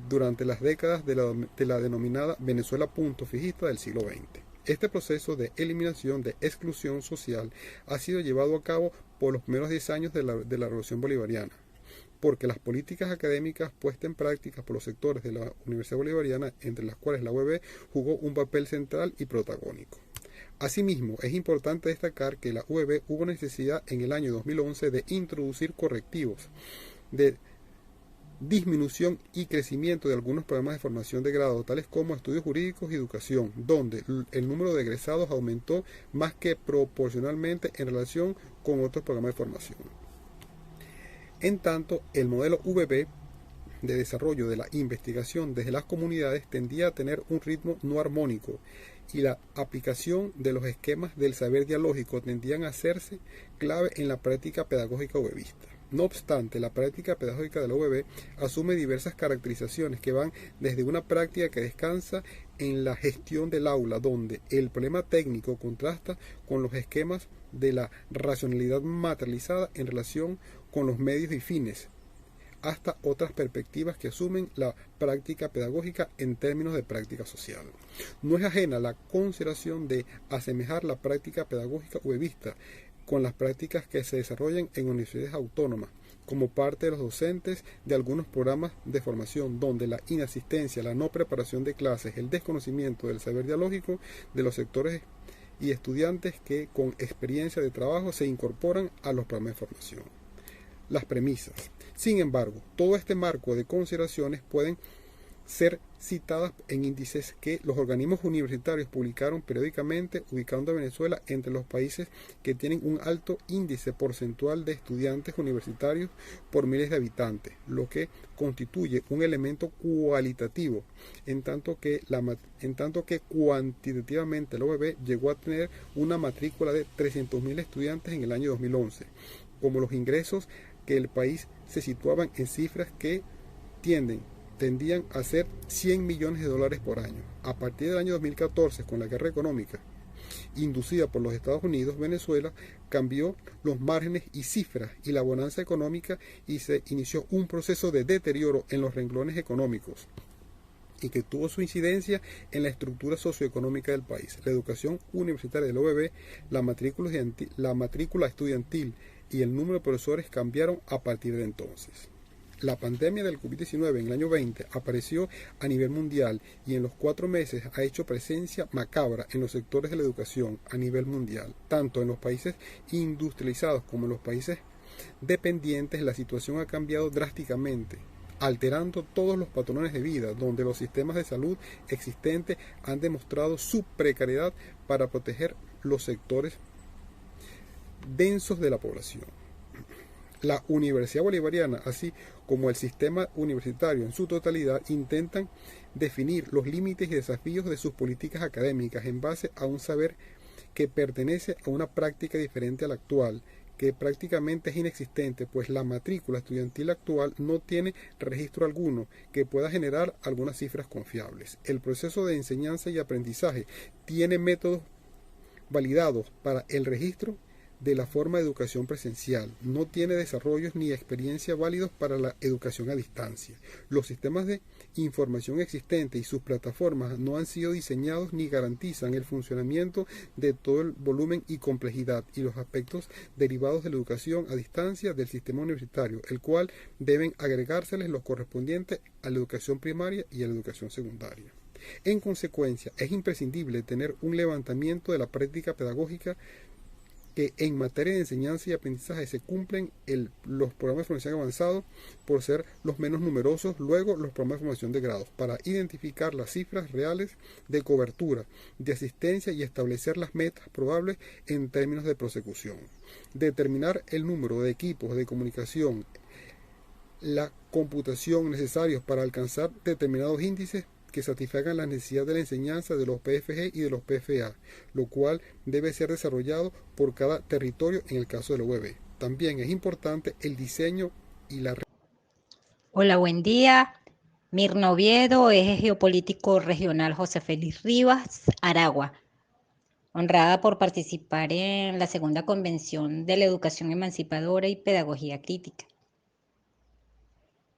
durante las décadas de la denominada Venezuela punto fijista del siglo XX. Este proceso de eliminación de exclusión social ha sido llevado a cabo por los primeros 10 años de la Revolución Bolivariana, porque las políticas académicas puestas en práctica por los sectores de la Universidad Bolivariana, entre las cuales la UBB, jugó un papel central y protagónico. Asimismo, es importante destacar que la UBB hubo necesidad en el año 2011 de introducir correctivos de disminución y crecimiento de algunos programas de formación de grado, tales como estudios jurídicos y educación, donde el número de egresados aumentó más que proporcionalmente en relación con otros programas de formación. En tanto, el modelo UBB de desarrollo de la investigación desde las comunidades tendía a tener un ritmo no armónico y la aplicación de los esquemas del saber dialógico tendían a hacerse clave en la práctica pedagógica UBBista. No obstante, la práctica pedagógica de la UBB asume diversas caracterizaciones que van desde una práctica que descansa en la gestión del aula, donde el problema técnico contrasta con los esquemas de la racionalidad materializada en relación con los medios y fines, hasta otras perspectivas que asumen la práctica pedagógica en términos de práctica social. No es ajena la consideración de asemejar la práctica pedagógica UBBista con las prácticas que se desarrollan en universidades autónomas, como parte de los docentes de algunos programas de formación, donde la inasistencia, la no preparación de clases, el desconocimiento del saber dialógico de los sectores y estudiantes que con experiencia de trabajo se incorporan a los programas de formación. Las premisas. Sin embargo, todo este marco de consideraciones pueden ser citadas en índices que los organismos universitarios publicaron periódicamente, ubicando a Venezuela entre los países que tienen un alto índice porcentual de estudiantes universitarios por miles de habitantes, lo que constituye un elemento cualitativo, en tanto que cuantitativamente la UBB llegó a tener una matrícula de 300.000 estudiantes en el año 2011, como los ingresos que el país se situaban en cifras que tendían a ser $100 millones por año. A partir del año 2014, con la guerra económica inducida por los Estados Unidos, Venezuela cambió los márgenes y cifras y la bonanza económica, y se inició un proceso de deterioro en los renglones económicos y que tuvo su incidencia en la estructura socioeconómica del país. La educación universitaria de la UBB, la matrícula estudiantil y el número de profesores cambiaron a partir de entonces. La pandemia del COVID-19 en el año 20 apareció a nivel mundial y en los 4 meses ha hecho presencia macabra en los sectores de la educación a nivel mundial. Tanto en los países industrializados como en los países dependientes, la situación ha cambiado drásticamente, alterando todos los patrones de vida, donde los sistemas de salud existentes han demostrado su precariedad para proteger los sectores densos de la población. La Universidad Bolivariana, así como el sistema universitario en su totalidad, intentan definir los límites y desafíos de sus políticas académicas en base a un saber que pertenece a una práctica diferente a la actual, que prácticamente es inexistente, pues la matrícula estudiantil actual no tiene registro alguno que pueda generar algunas cifras confiables. El proceso de enseñanza y aprendizaje tiene métodos validados para el registro de la forma de educación presencial, no tiene desarrollos ni experiencia válidos para la educación a distancia. Los sistemas de información existentes y sus plataformas no han sido diseñados ni garantizan el funcionamiento de todo el volumen y complejidad y los aspectos derivados de la educación a distancia del sistema universitario, el cual deben agregárseles los correspondientes a la educación primaria y a la educación secundaria. En consecuencia, es imprescindible tener un levantamiento de la práctica pedagógica que en materia de enseñanza y aprendizaje se cumplen los programas de formación avanzado por ser los menos numerosos, luego los programas de formación de grados, para identificar las cifras reales de cobertura, de asistencia y establecer las metas probables en términos de prosecución. Determinar el número de equipos de comunicación, la computación necesarios para alcanzar determinados índices que satisfagan las necesidades de la enseñanza de los PFG y de los PFA, lo cual debe ser desarrollado por cada territorio en el caso de la UBB. También es importante el diseño y la... Hola, buen día. Mirna Oviedo, Eje Geopolítico Regional José Félix Rivas, Aragua. Honrada por participar en la segunda convención de la educación emancipadora y pedagogía crítica.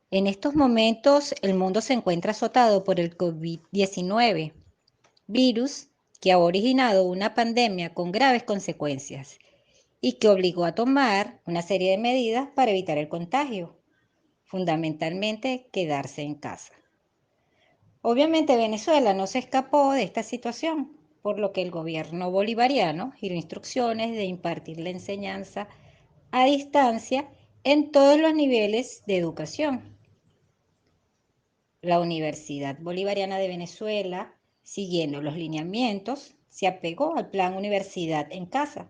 En estos momentos, el mundo se encuentra azotado por el COVID-19, virus que ha originado una pandemia con graves consecuencias y que obligó a tomar una serie de medidas para evitar el contagio, fundamentalmente quedarse en casa. Obviamente Venezuela no se escapó de esta situación, por lo que el gobierno bolivariano giró instrucciones de impartir la enseñanza a distancia en todos los niveles de educación. La Universidad Bolivariana de Venezuela, siguiendo los lineamientos, se apegó al Plan Universidad en Casa,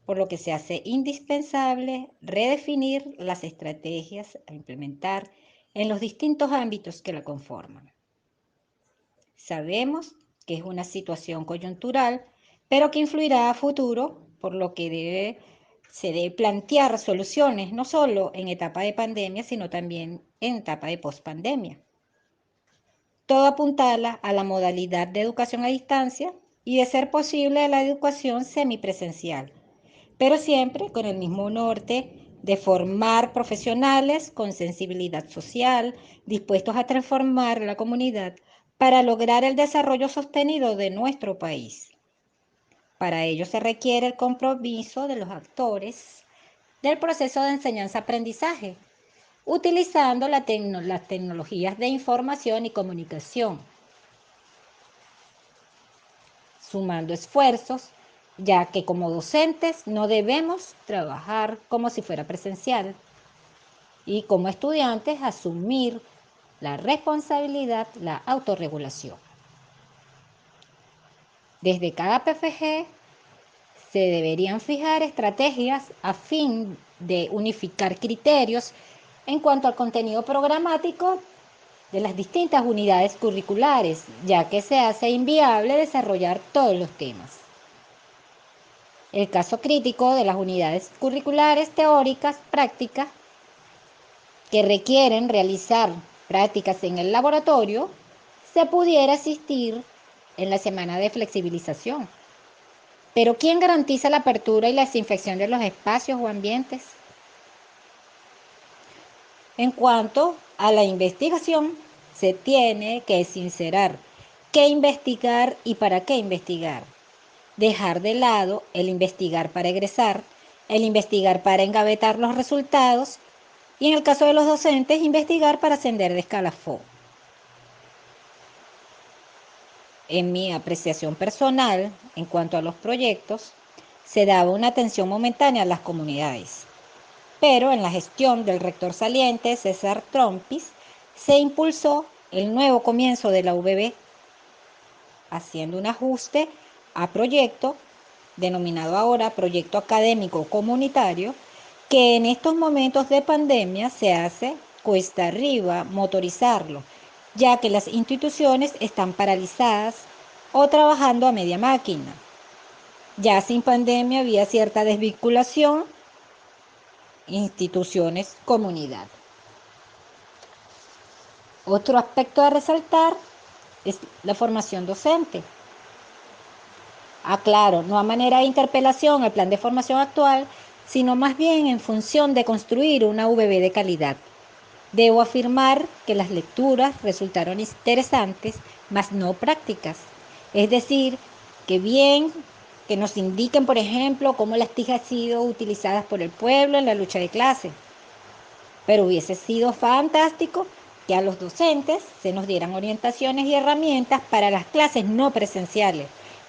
por lo que se hace indispensable redefinir las estrategias a implementar en los distintos ámbitos que la conforman. Sabemos que es una situación coyuntural, pero que influirá a futuro, por lo que se debe plantear soluciones no solo en etapa de pandemia, sino también en etapa de pospandemia. Todo apuntala a la modalidad de educación a distancia y, de ser posible, a la educación semipresencial, pero siempre con el mismo norte de formar profesionales con sensibilidad social, dispuestos a transformar la comunidad para lograr el desarrollo sostenido de nuestro país. Para ello se requiere el compromiso de los actores del proceso de enseñanza-aprendizaje, utilizando las tecnologías de información y comunicación, sumando esfuerzos, ya que como docentes no debemos trabajar como si fuera presencial y como estudiantes asumir la responsabilidad, la autorregulación. Desde cada PFG se deberían fijar estrategias a fin de unificar criterios en cuanto al contenido programático de las distintas unidades curriculares, ya que se hace inviable desarrollar todos los temas. El caso crítico de las unidades curriculares teóricas, prácticas, que requieren realizar prácticas en el laboratorio, se pudiera asistir en la semana de flexibilización. Pero ¿quién garantiza la apertura y la desinfección de los espacios o ambientes? En cuanto a la investigación, se tiene que sincerar qué investigar y para qué investigar. Dejar de lado el investigar para egresar, el investigar para engavetar los resultados y, en el caso de los docentes, investigar para ascender de escalafón. En mi apreciación personal, en cuanto a los proyectos, se daba una atención momentánea a las comunidades. Pero en la gestión del rector saliente, César Trompis, se impulsó el nuevo comienzo de la UBB, haciendo un ajuste a proyecto, denominado ahora Proyecto Académico Comunitario, que en estos momentos de pandemia se hace cuesta arriba motorizarlo, ya que las instituciones están paralizadas o trabajando a media máquina. Ya sin pandemia había cierta desvinculación instituciones-comunidad. Otro aspecto a resaltar es la formación docente. Aclaro, no a manera de interpelación al plan de formación actual, sino más bien en función de construir una UBB de calidad. Debo afirmar que las lecturas resultaron interesantes, mas no prácticas. Es decir, que bien que nos indiquen, por ejemplo, cómo las TIC han sido utilizadas por el pueblo en la lucha de clase. Pero hubiese sido fantástico que a los docentes se nos dieran orientaciones y herramientas para las clases no presenciales.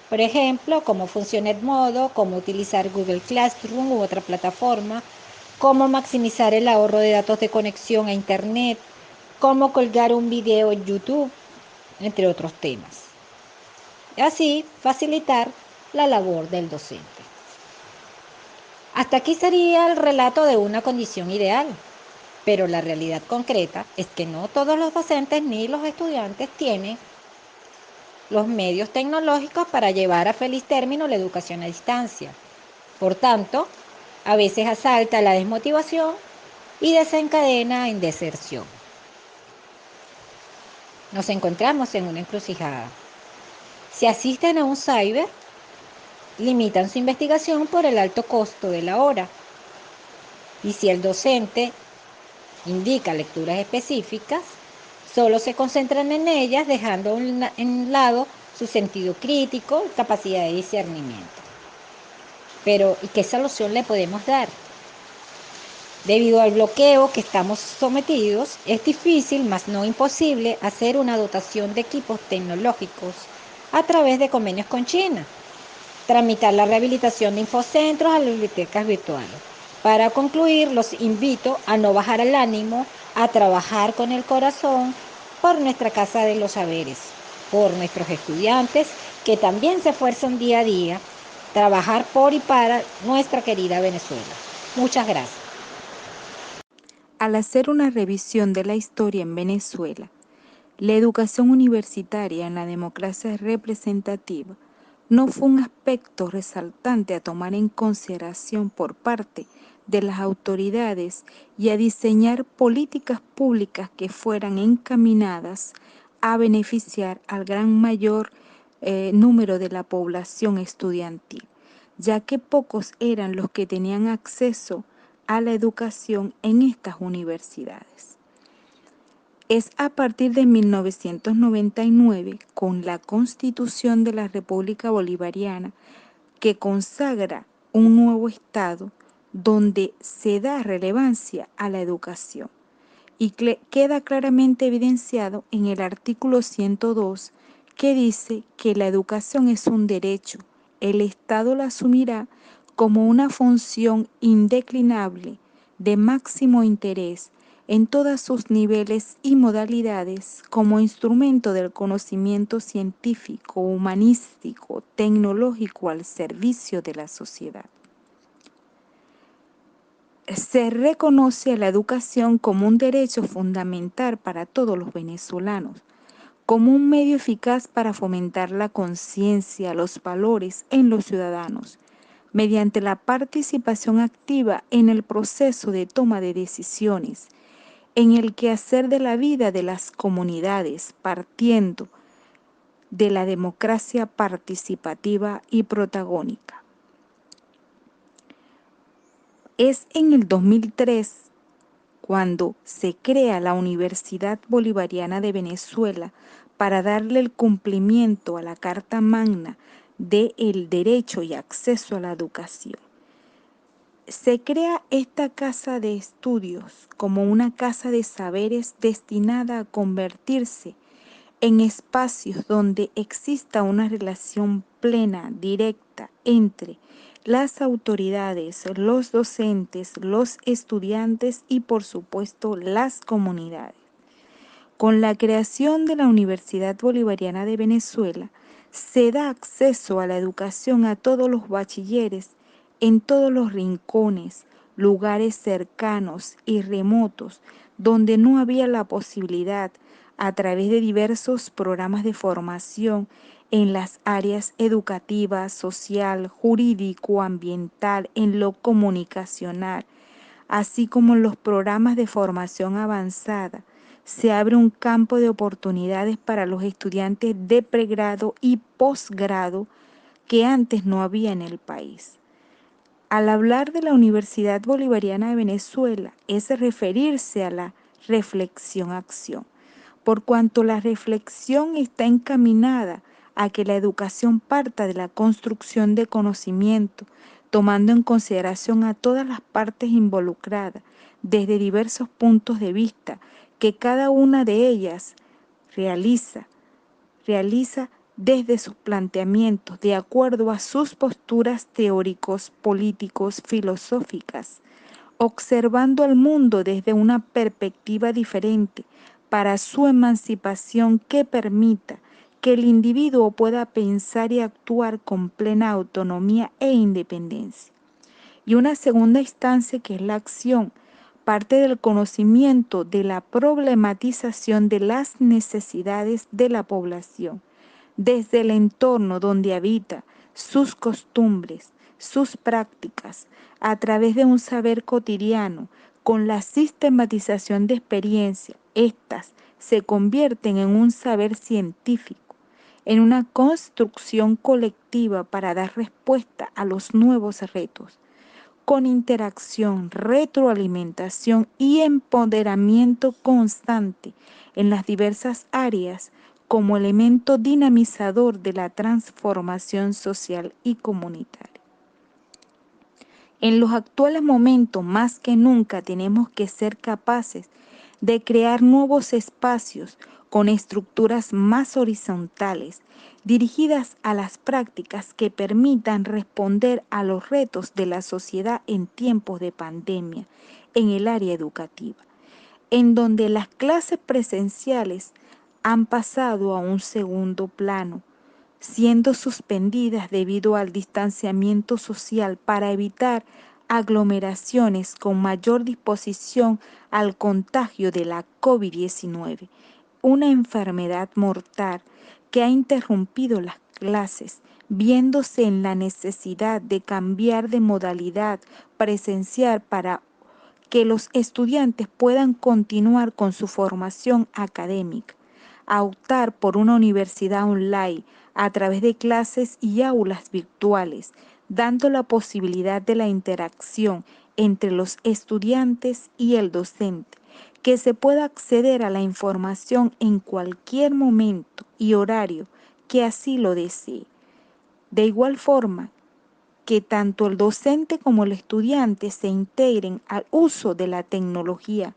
Por ejemplo, cómo funciona Edmodo, cómo utilizar Google Classroom u otra plataforma, cómo maximizar el ahorro de datos de conexión a Internet, cómo colgar un video en YouTube, entre otros temas. Y así facilitar la labor del docente. Hasta aquí sería el relato de una condición ideal, pero la realidad concreta es que no todos los docentes ni los estudiantes tienen los medios tecnológicos para llevar a feliz término la educación a distancia. Por tanto, a veces asalta la desmotivación y desencadena en deserción. Nos encontramos en una encrucijada. Si asisten a un cyber, limitan su investigación por el alto costo de la hora. Y si el docente indica lecturas específicas, solo se concentran en ellas, dejando en lado su sentido crítico y capacidad de discernimiento. Pero, ¿y qué solución le podemos dar? Debido al bloqueo que estamos sometidos, es difícil, mas no imposible, hacer una dotación de equipos tecnológicos a través de convenios con China, tramitar la rehabilitación de infocentros a las bibliotecas virtuales. Para concluir, los invito a no bajar el ánimo, a trabajar con el corazón por nuestra Casa de los Saberes, por nuestros estudiantes que también se esfuerzan día a día, trabajar por y para nuestra querida Venezuela. Muchas gracias. Al hacer una revisión de la historia en Venezuela, La educación universitaria en la democracia representativa no fue un aspecto resaltante a tomar en consideración por parte de las autoridades y a diseñar políticas públicas que fueran encaminadas a beneficiar al gran mayor número de la población estudiantil, ya que pocos eran los que tenían acceso a la educación en estas universidades. Es a partir de 1999, con la Constitución de la República Bolivariana, que consagra un nuevo Estado donde se da relevancia a la educación y queda claramente evidenciado en el artículo 102, que dice que la educación es un derecho. El Estado la asumirá como una función indeclinable de máximo interés en todos sus niveles y modalidades como instrumento del conocimiento científico, humanístico, tecnológico al servicio de la sociedad. Se reconoce a la educación como un derecho fundamental para todos los venezolanos, como un medio eficaz para fomentar la conciencia, los valores en los ciudadanos, mediante la participación activa en el proceso de toma de decisiones, en el quehacer de la vida de las comunidades, partiendo de la democracia participativa y protagónica. Es en el 2003 cuando se crea la Universidad Bolivariana de Venezuela para darle el cumplimiento a la Carta Magna del derecho y acceso a la educación. Se crea esta casa de estudios como una casa de saberes destinada a convertirse en espacios donde exista una relación plena, directa entre las autoridades, los docentes, los estudiantes y por supuesto las comunidades. Con la creación de la Universidad Bolivariana de Venezuela, se da acceso a la educación a todos los bachilleres en todos los rincones, lugares cercanos y remotos, donde no había la posibilidad, a través de diversos programas de formación en las áreas educativa, social, jurídico, ambiental, en lo comunicacional, así como en los programas de formación avanzada. Se abre un campo de oportunidades para los estudiantes de pregrado y posgrado que antes no había en el país. Al hablar de la Universidad Bolivariana de Venezuela es referirse a la reflexión-acción, por cuanto la reflexión está encaminada a que la educación parta de la construcción de conocimiento, tomando en consideración a todas las partes involucradas desde diversos puntos de vista que cada una de ellas realiza desde sus planteamientos, de acuerdo a sus posturas teóricos, políticos, filosóficas, observando al mundo desde una perspectiva diferente para su emancipación que permita que el individuo pueda pensar y actuar con plena autonomía e independencia. Y una segunda instancia, que es la acción, parte del conocimiento de la problematización de las necesidades de la población, desde el entorno donde habita, sus costumbres, sus prácticas, a través de un saber cotidiano, con la sistematización de experiencia. Estas se convierten en un saber científico, en una construcción colectiva para dar respuesta a los nuevos retos, con interacción, retroalimentación y empoderamiento constante en las diversas áreas como elemento dinamizador de la transformación social y comunitaria. En los actuales momentos, más que nunca, tenemos que ser capaces de crear nuevos espacios con estructuras más horizontales, dirigidas a las prácticas que permitan responder a los retos de la sociedad en tiempos de pandemia en el área educativa, en donde las clases presenciales han pasado a un segundo plano, siendo suspendidas debido al distanciamiento social para evitar aglomeraciones con mayor disposición al contagio de la COVID-19. una enfermedad mortal que ha interrumpido las clases, viéndose en la necesidad de cambiar de modalidad presencial para que los estudiantes puedan continuar con su formación académica, a optar por una universidad online a través de clases y aulas virtuales, dando la posibilidad de la interacción entre los estudiantes y el docente, que se pueda acceder a la información en cualquier momento y horario que así lo desee. De igual forma, que tanto el docente como el estudiante se integren al uso de la tecnología,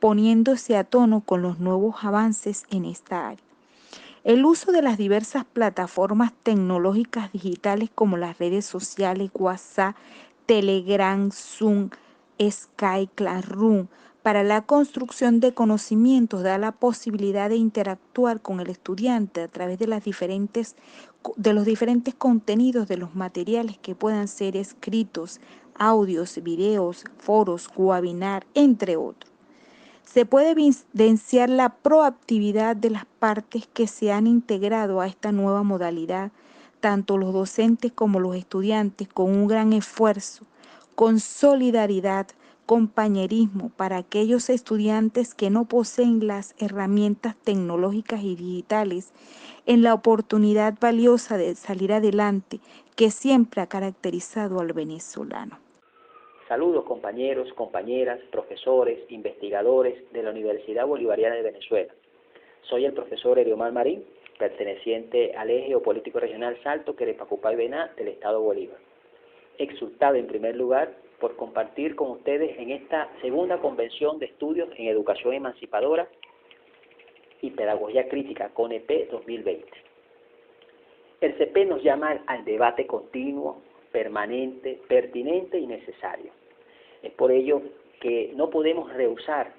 poniéndose a tono con los nuevos avances en esta área. El uso de las diversas plataformas tecnológicas digitales como las redes sociales, WhatsApp, Telegram, Zoom, Skype, Classroom, para la construcción de conocimientos da la posibilidad de interactuar con el estudiante a través de los diferentes contenidos de los materiales que puedan ser escritos, audios, videos, foros, webinar, entre otros. Se puede evidenciar la proactividad de las partes que se han integrado a esta nueva modalidad, tanto los docentes como los estudiantes, con un gran esfuerzo, con solidaridad, compañerismo para aquellos estudiantes que no poseen las herramientas tecnológicas y digitales, en la oportunidad valiosa de salir adelante que siempre ha caracterizado al venezolano. Saludos compañeros, compañeras, profesores, investigadores de la Universidad Bolivariana de Venezuela. Soy el profesor Eriomar Marín, perteneciente al Eje Político Regional Salto, Querepacupá y Bená del Estado Bolívar. Exultado en primer lugar por compartir con ustedes en esta segunda convención de estudios en educación emancipadora y pedagogía crítica, CONEP 2020. El CP nos llama al debate continuo, permanente, pertinente y necesario. Es por ello que no podemos rehusar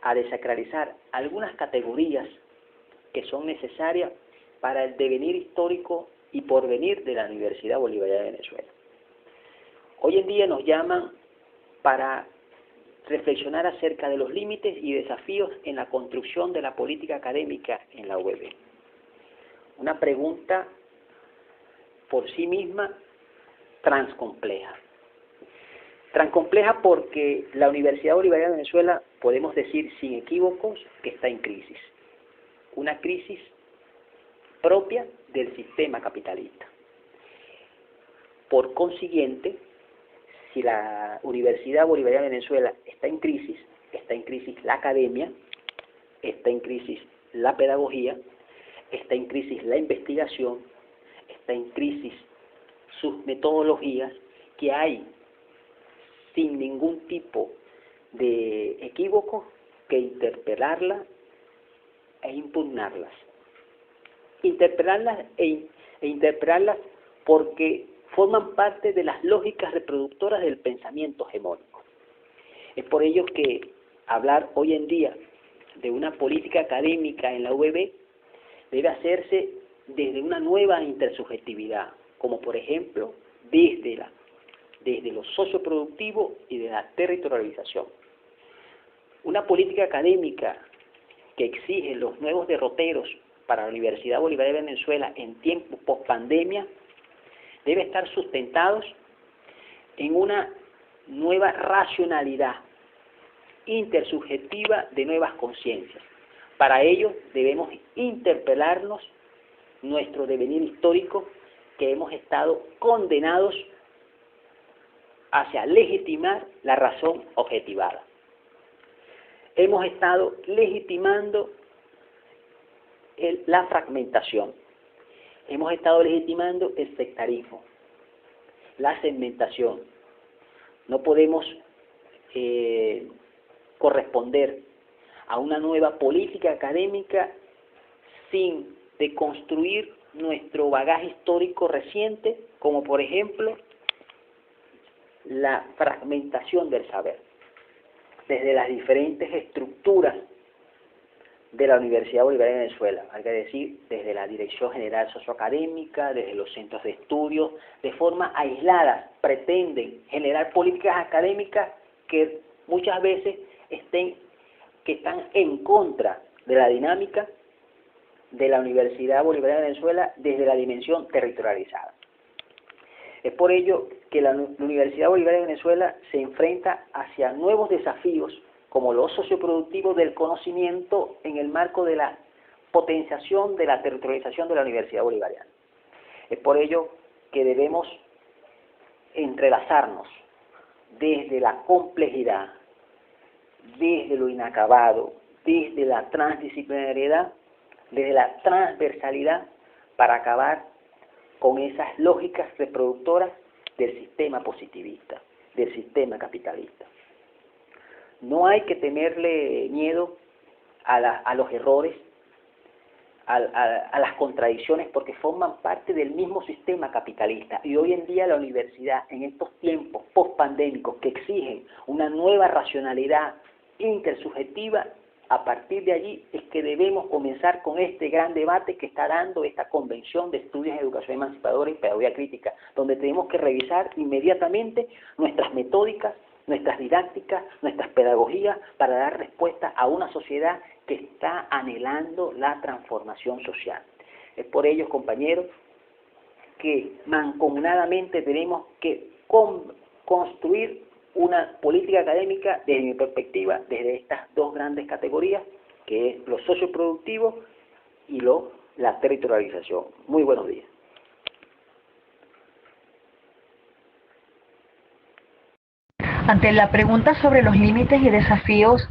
a desacralizar algunas categorías que son necesarias para el devenir histórico y porvenir de la Universidad Bolivariana de Venezuela. Hoy en día nos llaman para reflexionar acerca de los límites y desafíos en la construcción de la política académica en la UBB. Una pregunta por sí misma transcompleja. Transcompleja porque la Universidad Bolivariana de Venezuela, podemos decir sin equívocos, que está en crisis. Una crisis propia del sistema capitalista. Por consiguiente, si la Universidad Bolivariana de Venezuela está en crisis la academia, está en crisis la pedagogía, está en crisis la investigación, está en crisis sus metodologías, que hay sin ningún tipo de equívoco que interpelarlas e impugnarlas. Interpelarlas e interpelarlas porque forman parte de las lógicas reproductoras del pensamiento hegemónico. Es por ello que hablar hoy en día de una política académica en la UBB debe hacerse desde una nueva intersubjetividad, como por ejemplo desde lo socioproductivo y de la territorialización. Una política académica que exige los nuevos derroteros para la Universidad Bolivariana de Venezuela en tiempos post-pandemia debe estar sustentados en una nueva racionalidad intersubjetiva de nuevas conciencias. Para ello debemos interpelarnos nuestro devenir histórico, que hemos estado condenados hacia legitimar la razón objetivada. Hemos estado legitimando la fragmentación. Hemos estado legitimando el sectarismo, la segmentación. No podemos corresponder a una nueva política académica sin deconstruir nuestro bagaje histórico reciente, como por ejemplo la fragmentación del saber, desde las diferentes estructuras de la Universidad Bolivariana de Venezuela, hay que decir, desde la Dirección General Socioacadémica, desde los centros de estudio, de forma aislada, pretenden generar políticas académicas que muchas veces están en contra de la dinámica de la Universidad Bolivariana de Venezuela desde la dimensión territorializada. Es por ello que la Universidad Bolivariana de Venezuela se enfrenta hacia nuevos desafíos como los socioproductivos del conocimiento en el marco de la potenciación de la territorialización de la Universidad Bolivariana. Es por ello que debemos entrelazarnos desde la complejidad, desde lo inacabado, desde la transdisciplinariedad, desde la transversalidad, para acabar con esas lógicas reproductoras del sistema positivista, del sistema capitalista. No hay que temerle miedo a los errores, a las contradicciones, porque forman parte del mismo sistema capitalista. Y hoy en día la universidad, en estos tiempos post-pandémicos que exigen una nueva racionalidad intersubjetiva, a partir de allí es que debemos comenzar con este gran debate que está dando esta Convención de Estudios en Educación Emancipadora y Pedagogía Crítica, donde tenemos que revisar inmediatamente nuestras metódicas, nuestras didácticas, nuestras pedagogías, para dar respuesta a una sociedad que está anhelando la transformación social. Es por ello, compañeros, que mancomunadamente tenemos que construir una política académica, desde mi perspectiva, desde estas dos grandes categorías, que es lo socioproductivo y la territorialización. Muy buenos días. Ante la pregunta sobre los límites y desafíos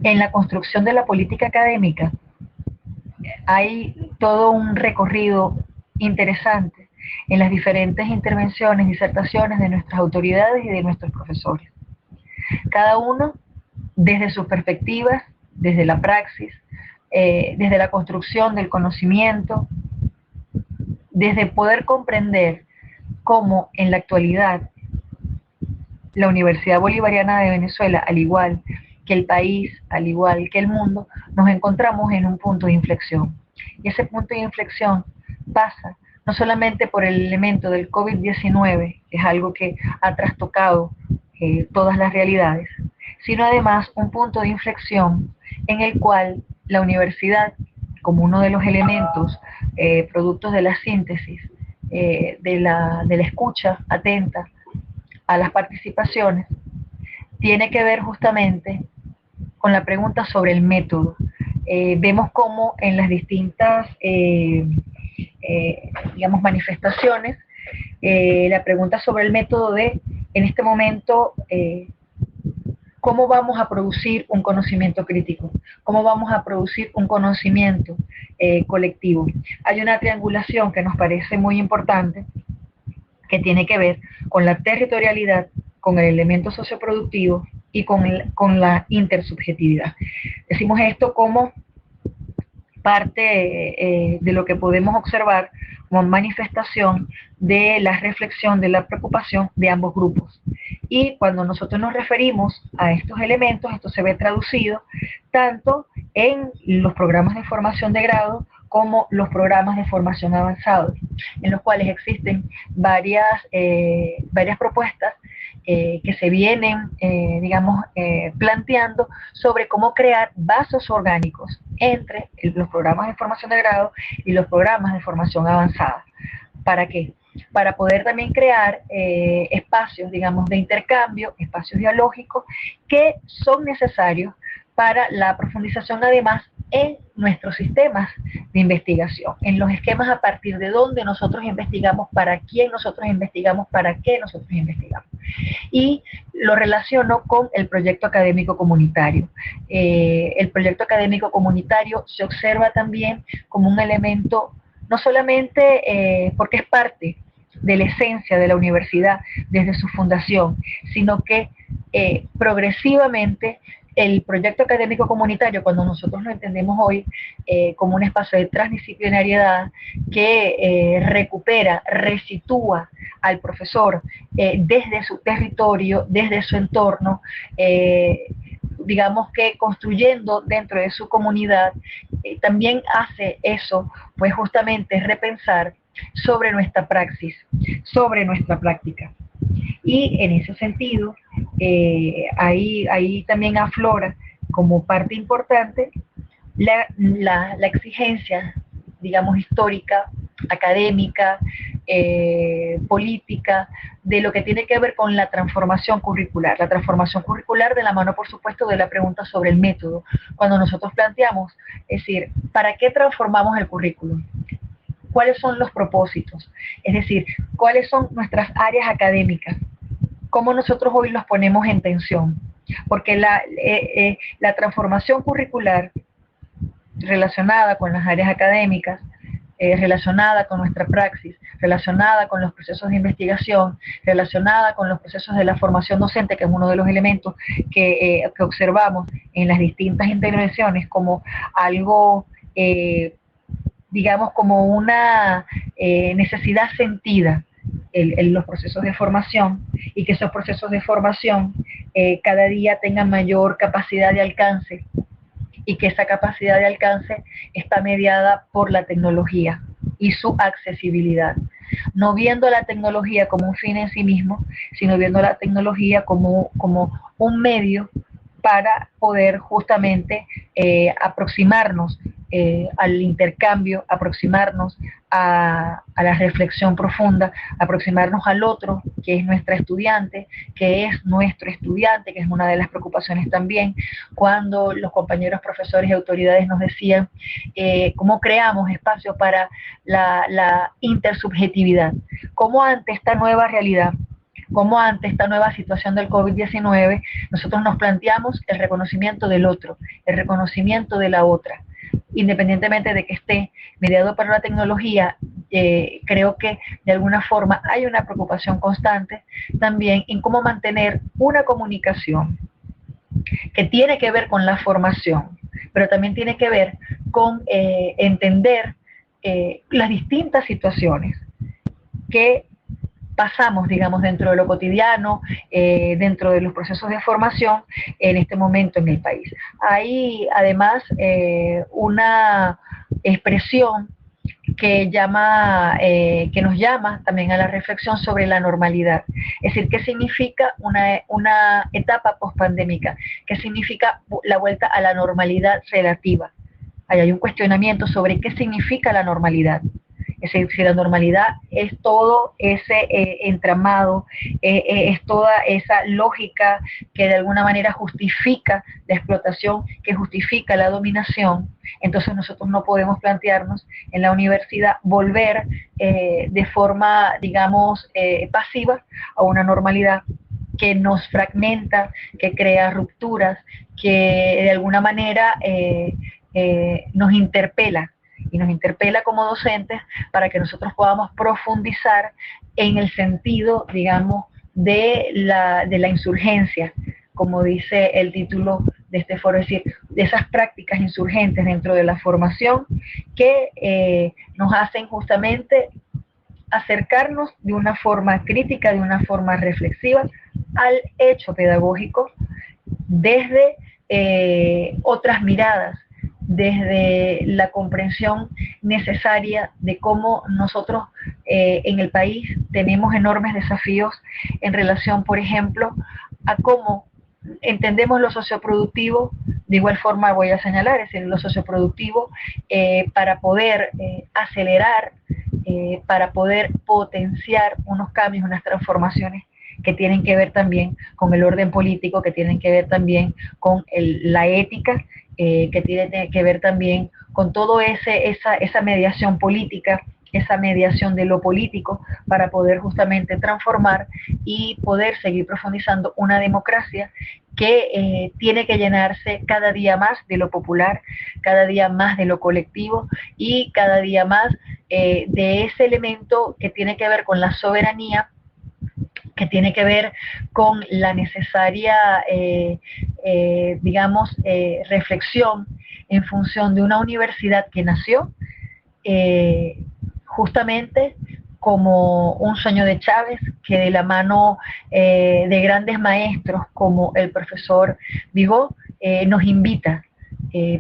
en la construcción de la política académica, hay todo un recorrido interesante en las diferentes intervenciones, disertaciones de nuestras autoridades y de nuestros profesores. Cada uno desde sus perspectivas, desde la praxis, desde la construcción del conocimiento, desde poder comprender cómo en la actualidad la Universidad Bolivariana de Venezuela, al igual que el país, al igual que el mundo, nos encontramos en un punto de inflexión. Y ese punto de inflexión pasa no solamente por el elemento del COVID-19, que es algo que ha trastocado todas las realidades, sino además un punto de inflexión en el cual la universidad, como uno de los elementos productos de la síntesis, de la escucha atenta a las participaciones, tiene que ver justamente con la pregunta sobre el método. Vemos cómo en las distintas digamos, manifestaciones, la pregunta sobre el método de, en este momento, cómo vamos a producir un conocimiento crítico, cómo vamos a producir un conocimiento colectivo. Hay una triangulación que nos parece muy importante, que tiene que ver con la territorialidad, con el elemento socioproductivo y con la intersubjetividad. Decimos esto como parte de lo que podemos observar como manifestación de la reflexión, de la preocupación de ambos grupos. Y cuando nosotros nos referimos a estos elementos, esto se ve traducido tanto en los programas de formación de grado como los programas de formación avanzada, en los cuales existen varias propuestas que se vienen, digamos, planteando sobre cómo crear vasos orgánicos entre los programas de formación de grado y los programas de formación avanzada. ¿Para qué? Para poder también crear espacios, digamos, de intercambio, espacios dialógicos que son necesarios para la profundización, además, en nuestros sistemas de investigación, en los esquemas a partir de donde nosotros investigamos, para quién nosotros investigamos, para qué nosotros investigamos. Y lo relaciono con el proyecto académico comunitario. El proyecto académico comunitario se observa también como un elemento, no solamente porque es parte de la esencia de la universidad desde su fundación, sino que progresivamente el proyecto académico comunitario, cuando nosotros lo entendemos hoy como un espacio de transdisciplinariedad que recupera, resitúa al profesor desde su territorio, desde su entorno, digamos que construyendo dentro de su comunidad, también hace eso, pues justamente repensar sobre nuestra praxis, sobre nuestra práctica. Y en ese sentido, ahí también aflora como parte importante la exigencia, digamos, histórica, académica, política, de lo que tiene que ver con la transformación curricular. La transformación curricular de la mano, por supuesto, de la pregunta sobre el método. Cuando nosotros planteamos, es decir, ¿para qué transformamos el currículum? ¿Cuáles son los propósitos? Es decir, ¿cuáles son nuestras áreas académicas? ¿Cómo nosotros hoy los ponemos en tensión? Porque la transformación curricular relacionada con las áreas académicas, relacionada con nuestra praxis, relacionada con los procesos de investigación, relacionada con los procesos de la formación docente, que es uno de los elementos que observamos en las distintas intervenciones como algo, digamos, como una necesidad sentida en los procesos de formación, y que esos procesos de formación cada día tengan mayor capacidad de alcance, y que esa capacidad de alcance está mediada por la tecnología y su accesibilidad. No viendo la tecnología como un fin en sí mismo, sino viendo la tecnología como un medio para poder justamente aproximarnos al intercambio, aproximarnos a la reflexión profunda, aproximarnos al otro, que es nuestra estudiante, que es nuestro estudiante, que es una de las preocupaciones también, cuando los compañeros profesores y autoridades nos decían cómo creamos espacios para la intersubjetividad, cómo ante esta nueva realidad, cómo ante esta nueva situación del COVID-19, nosotros nos planteamos el reconocimiento del otro, el reconocimiento de la otra, independientemente de que esté mediado por la tecnología. Creo que de alguna forma hay una preocupación constante también en cómo mantener una comunicación que tiene que ver con la formación, pero también tiene que ver con entender las distintas situaciones que pasamos, digamos, dentro de lo cotidiano, dentro de los procesos de formación en este momento en el país. Hay además una expresión que nos llama también a la reflexión sobre la normalidad. Es decir, ¿qué significa una etapa pospandémica? ¿Qué significa la vuelta a la normalidad relativa? Ahí hay un cuestionamiento sobre qué significa la normalidad. Es decir, si la normalidad es todo ese entramado, es toda esa lógica que de alguna manera justifica la explotación, que justifica la dominación, entonces nosotros no podemos plantearnos en la universidad volver de forma, digamos, pasiva a una normalidad que nos fragmenta, que crea rupturas, que de alguna manera nos interpela, y nos interpela como docentes para que nosotros podamos profundizar en el sentido, digamos, de la insurgencia, como dice el título de este foro, es decir, de esas prácticas insurgentes dentro de la formación que nos hacen justamente acercarnos de una forma crítica, de una forma reflexiva al hecho pedagógico desde otras miradas, desde la comprensión necesaria de cómo nosotros en el país tenemos enormes desafíos en relación, por ejemplo, a cómo entendemos lo socioproductivo. De igual forma voy a señalar, es decir, lo socioproductivo para poder acelerar, para poder potenciar unos cambios, unas transformaciones que tienen que ver también con el orden político, que tienen que ver también con la ética, que tiene que ver también con todo esa mediación política, esa mediación de lo político, para poder justamente transformar y poder seguir profundizando una democracia que tiene que llenarse cada día más de lo popular, cada día más de lo colectivo y cada día más de ese elemento que tiene que ver con la soberanía, que tiene que ver con la necesaria, digamos, reflexión en función de una universidad que nació justamente como un sueño de Chávez, que de la mano de grandes maestros como el profesor Vigo nos invita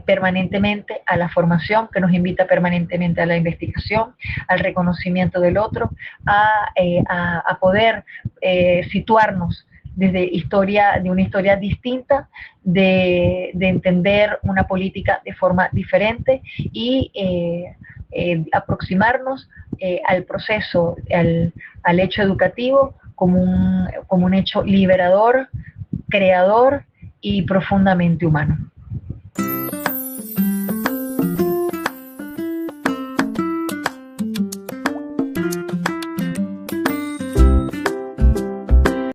permanentemente a la formación, que nos invita permanentemente a la investigación, al reconocimiento del otro, a poder situarnos de una historia distinta, de entender una política de forma diferente y aproximarnos al proceso, al hecho educativo como un hecho liberador, creador y profundamente humano.